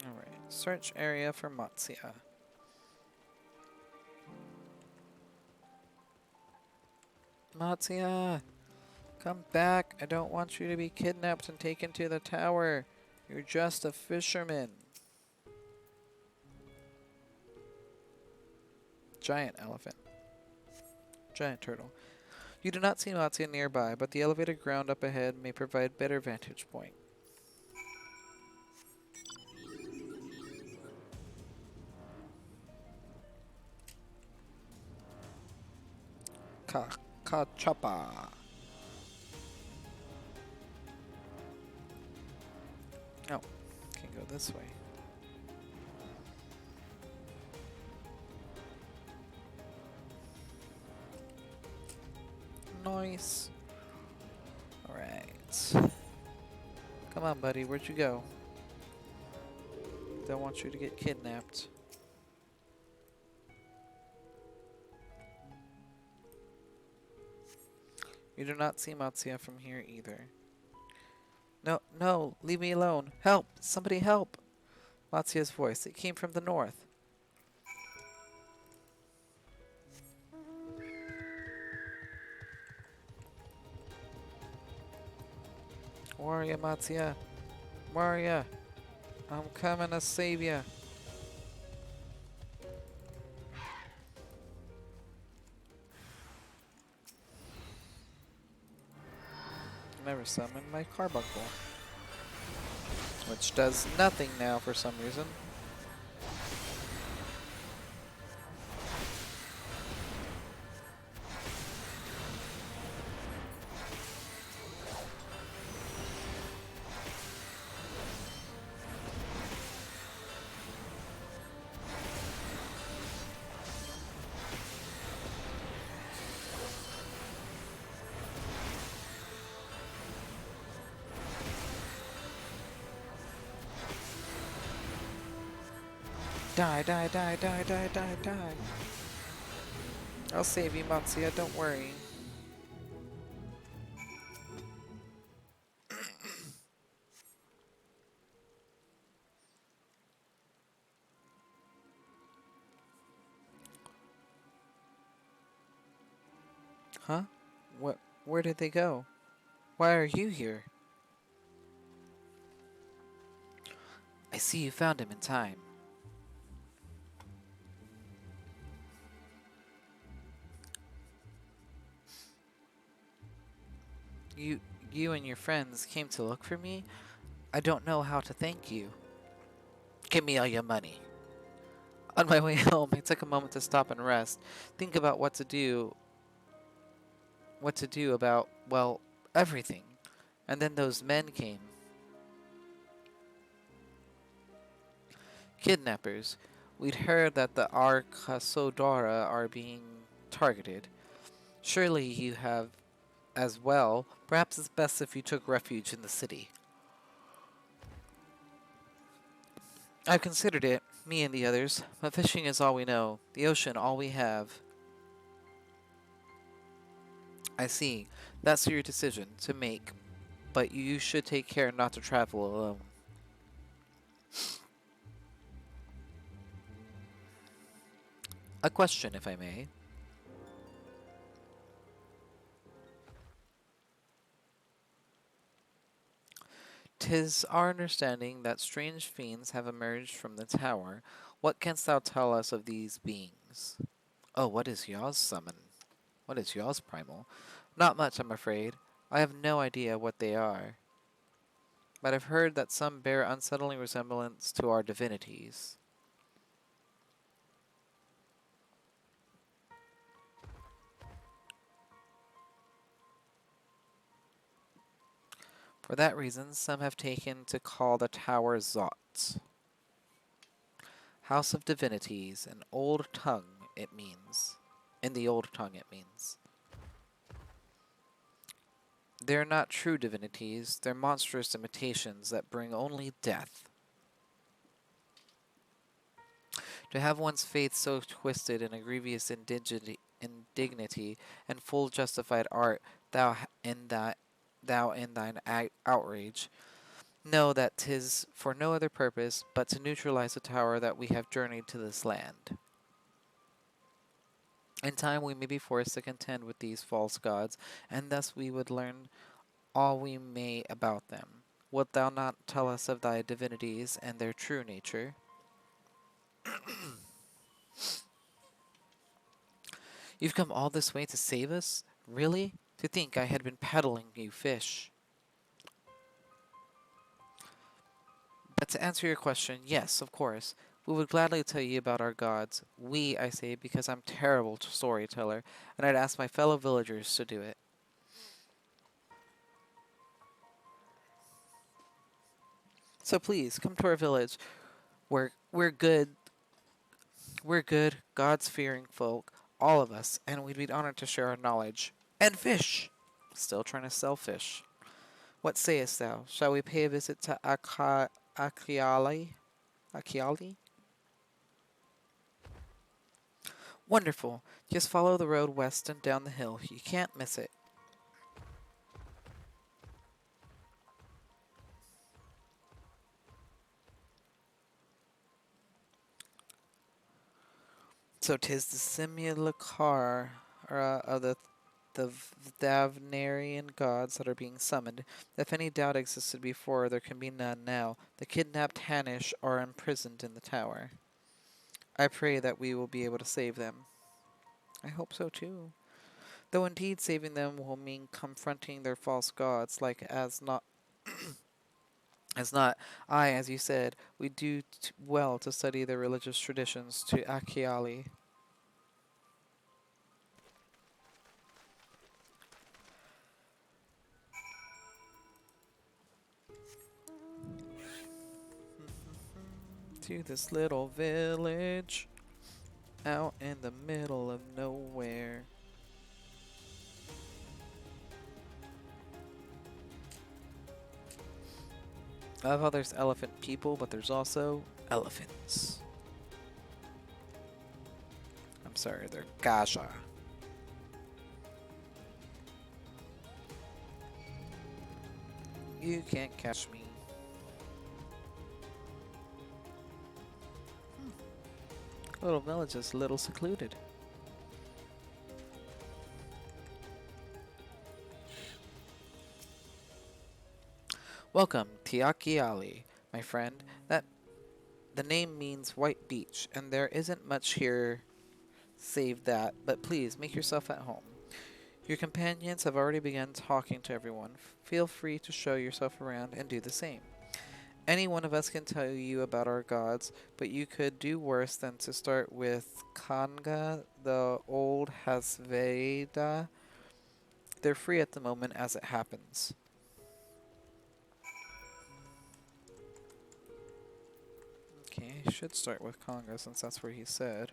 Alright, search area for Matsuya. Matsuya! Come back! I don't want you to be kidnapped and taken to the tower. You're just a fisherman. Giant elephant. Giant turtle. You do not see Matsuya nearby, but the elevated ground up ahead may provide better vantage point. Kachapa. Oh, can't go this way. Nice. Alright. Come on, buddy. Where'd you go? Don't want you to get kidnapped. You do not see Matsuya from here either. No, no, leave me alone. Help! Somebody help! Matsuya's voice. It came from the north. Where are ya, Matsuya? Where are ya? I'm coming to save ya. Never summoned my carbuncle, which does nothing now for some reason. Die, die, die, die, die, die, die. I'll save you, Matsuya, don't worry. Huh? Where did they go? Why are you here? I see you found him in time. You and your friends came to look for me? I don't know how to thank you. Give me all your money. On my way home, I took a moment to stop and rest, think about what to do about, well, everything. And then those men came. Kidnappers. We'd heard that the Arkasodara are being targeted. Surely you have as well. Perhaps it's best if you took refuge in the city. I've considered it, me and the others, but fishing is all we know, the ocean all we have. I see. That's your decision to make, but you should take care not to travel alone. A question, if I may. "'Tis our understanding that strange fiends have emerged from the tower. What canst thou tell us of these beings?" Oh, what is Yaw's summon? What is Yaw's primal? Not much, I'm afraid. I have no idea what they are. But I've heard that some bear unsettling resemblance to our divinities. For that reason, some have taken to call the tower Zot. House of Divinities, an old tongue, it means. In the old tongue, it means. They're not true divinities, they're monstrous imitations that bring only death. To have one's faith so twisted in a grievous indignity and full justified art, thou in thine outrage, know that 'tis for no other purpose but to neutralize the tower that we have journeyed to this land. In time we may be forced to contend with these false gods, and thus we would learn all we may about them. Wilt thou not tell us of thy divinities and their true nature? You've come all this way to save us? Really? To think I had been peddling you fish. But to answer your question, yes, of course. We would gladly tell you about our gods. We, I say, because I'm terrible storyteller, and I'd ask my fellow villagers to do it. So please, come to our village. We're good, God-fearing folk, all of us, and we'd be honored to share our knowledge. And fish! Still trying to sell fish. What sayest thou? Shall we pay a visit to Achiali? Achiali? Wonderful. Just follow the road west and down the hill. You can't miss it. So 'tis the simulacra of the Davnarian gods that are being summoned. If any doubt existed before, there can be none now. The kidnapped Hanish are imprisoned in the tower. I pray that we will be able to save them. I hope so too. Though indeed saving them will mean confronting their false gods, like as not as not. I, as you said, we do well to study their religious traditions to Achiali. To this little village out in the middle of nowhere. I love how there's elephant people, but there's also elephants. I'm sorry, they're Gaja. You can't catch me. Little village is a little secluded. Welcome, Tiakiali, my friend. The name means white beach, and there isn't much here save that, but please make yourself at home. Your companions have already begun talking to everyone. Feel free to show yourself around and do the same. Any one of us can tell you about our gods, but you could do worse than to start with Kanga, the old Hasveda. They're free at the moment as it happens. Okay, I should start with Kanga since that's where he said.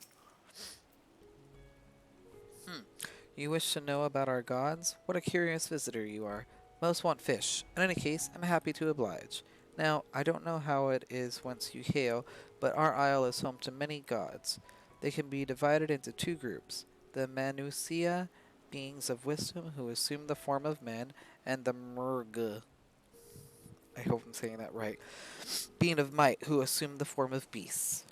You wish to know about our gods? What a curious visitor you are. Most want fish. In any case, I'm happy to oblige. Now, I don't know how it is whence you hail, but our isle is home to many gods. They can be divided into two groups. The Manusia, beings of wisdom who assume the form of men, and the Murg, I hope I'm saying that right, being of might who assume the form of beasts.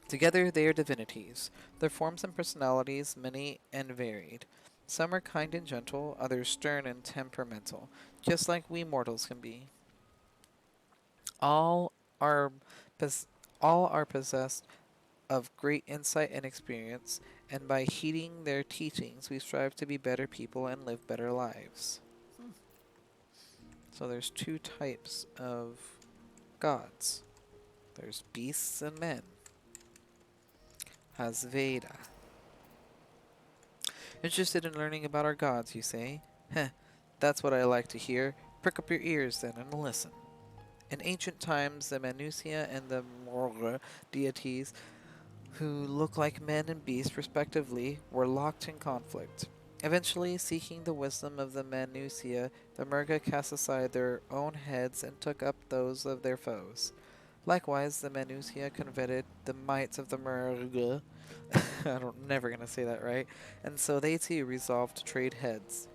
Together they are divinities, their forms and personalities many and varied. Some are kind and gentle, others stern and temperamental, just like we mortals can be. All are all are possessed of great insight and experience, and by heeding their teachings we strive to be better people and live better lives. So there's two types of gods. There's beasts and men. Hasveda. Interested in learning about our gods, you say? Heh, that's what I like to hear. Prick up your ears then and listen. In ancient times, the Manusia and the Morgr deities, who look like men and beasts respectively, were locked in conflict. Eventually, seeking the wisdom of the Manusia, the Murga cast aside their own heads and took up those of their foes. Likewise, the Manusia coveted the might of the Murga. I'm never gonna say that right. And so they too resolved to trade heads.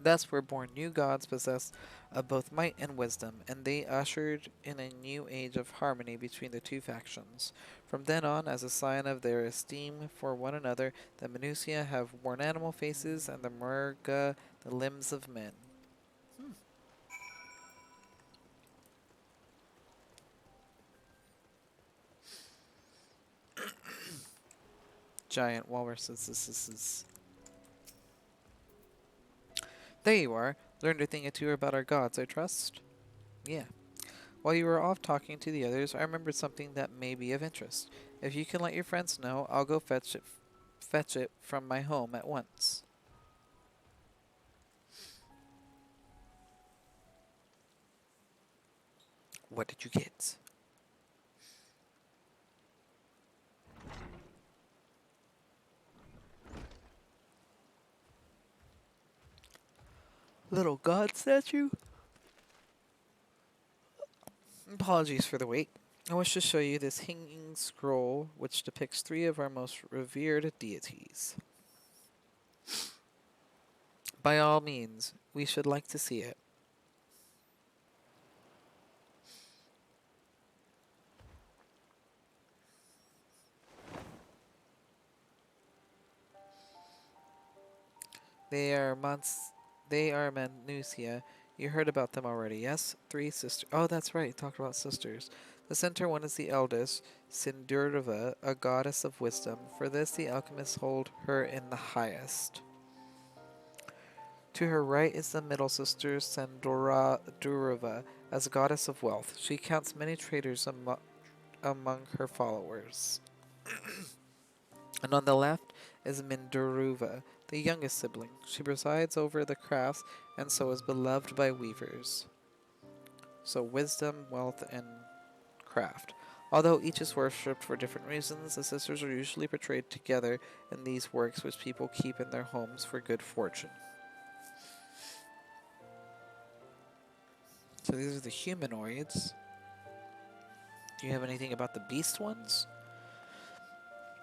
Thus were born new gods possessed of both might and wisdom, and they ushered in a new age of harmony between the two factions. From then on, as a sign of their esteem for one another, the Manusia have worn animal faces and the Murga the limbs of men. Giant walruses. This is. There you are. Learned a thing or two about our gods, I trust? Yeah. While you were off talking to the others, I remembered something that may be of interest. If you can let your friends know, I'll go fetch it from my home at once. What did you get? little god statue. Apologies for the wait. I wish to show you this hanging scroll which depicts 3 of our most revered deities. By all means, we should like to see it. They are Manusia. You heard about them already, yes? 3 sisters. Oh, that's right. You talked about sisters. The center one is the eldest, Sindurva, a goddess of wisdom. For this, the alchemists hold her in the highest. To her right is the middle sister, Sandurva, as a goddess of wealth. She counts many traders among her followers. And on the left is Minduruva, the youngest sibling. She presides over the crafts and so is beloved by weavers. So wisdom, wealth, and craft. Although each is worshipped for different reasons, the sisters are usually portrayed together in these works which people keep in their homes for good fortune. So these are the humanoids. Do you have anything about the beast ones?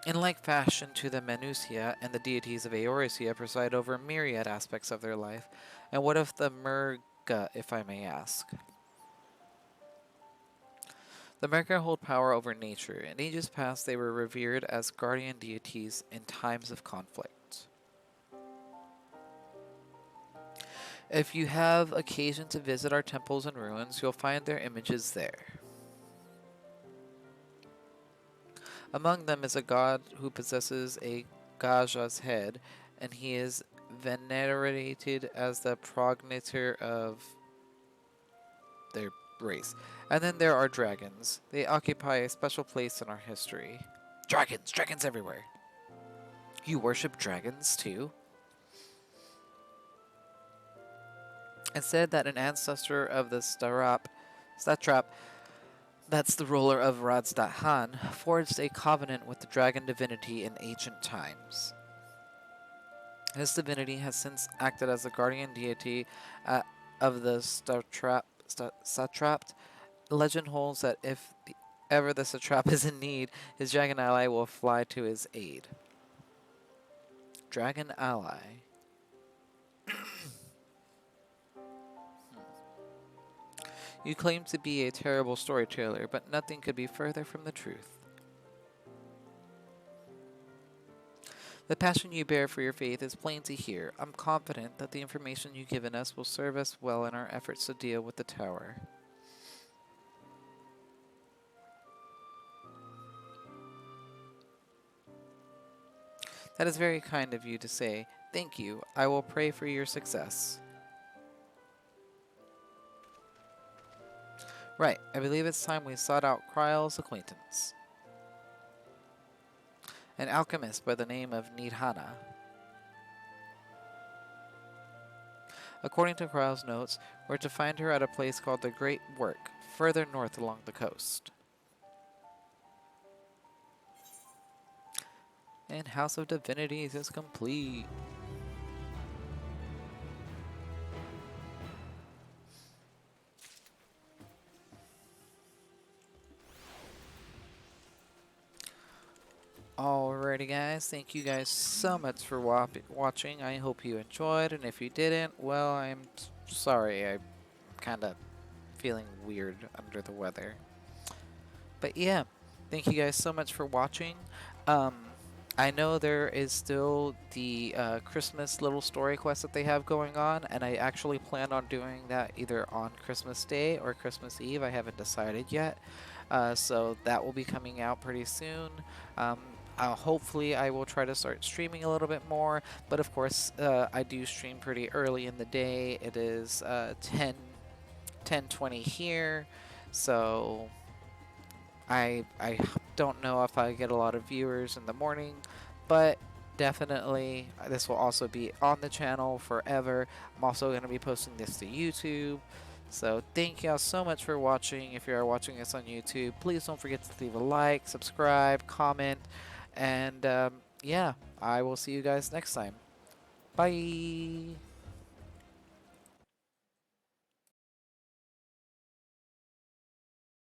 In like fashion to the Manusia and the deities of Eorzea preside over myriad aspects of their life. And what of the Murga, if I may ask? The Murga hold power over nature. In ages past, they were revered as guardian deities in times of conflict. If you have occasion to visit our temples and ruins, you'll find their images there. Among them is a god who possesses a Gaja's head, and he is venerated as the progenitor of their race. And then there are dragons. They occupy a special place in our history. Dragons! Dragons everywhere! You worship dragons too? It's said that an ancestor of the Satrap, that's the ruler of Radsdahan, forged a covenant with the dragon divinity in ancient times. This divinity has since acted as the guardian deity of the Satrap. Legend holds that if ever the Satrap is in need, his dragon ally will fly to his aid. Dragon ally. You claim to be a terrible storyteller, but nothing could be further from the truth. The passion you bear for your faith is plain to hear. I'm confident that the information you've given us will serve us well in our efforts to deal with the tower. That is very kind of you to say. Thank you. I will pray for your success. Right, I believe it's time we sought out Kryle's acquaintance. An alchemist by the name of Nidhana. According to Kryle's notes, we're to find her at a place called the Great Work, further north along the coast. And House of Divinities is complete. Alrighty guys, thank you guys so much for watching. I hope you enjoyed, and if you didn't, well, I'm sorry. I'm kinda feeling weird under the weather. But yeah, thank you guys so much for watching. I know there is still the Christmas little story quest that they have going on, and I actually plan on doing that either on Christmas Day or Christmas Eve. I haven't decided yet. So that will be coming out pretty soon. Hopefully I will try to start streaming a little bit more, but of course I do stream pretty early in the day. It is 10:20 here, so I don't know if I get a lot of viewers in the morning, but definitely this will also be on the channel forever. I'm also going to be posting this to YouTube. So thank y'all so much for watching. If you are watching this on YouTube, please don't forget to leave a like, subscribe, comment, and yeah, I will see you guys next time. Bye!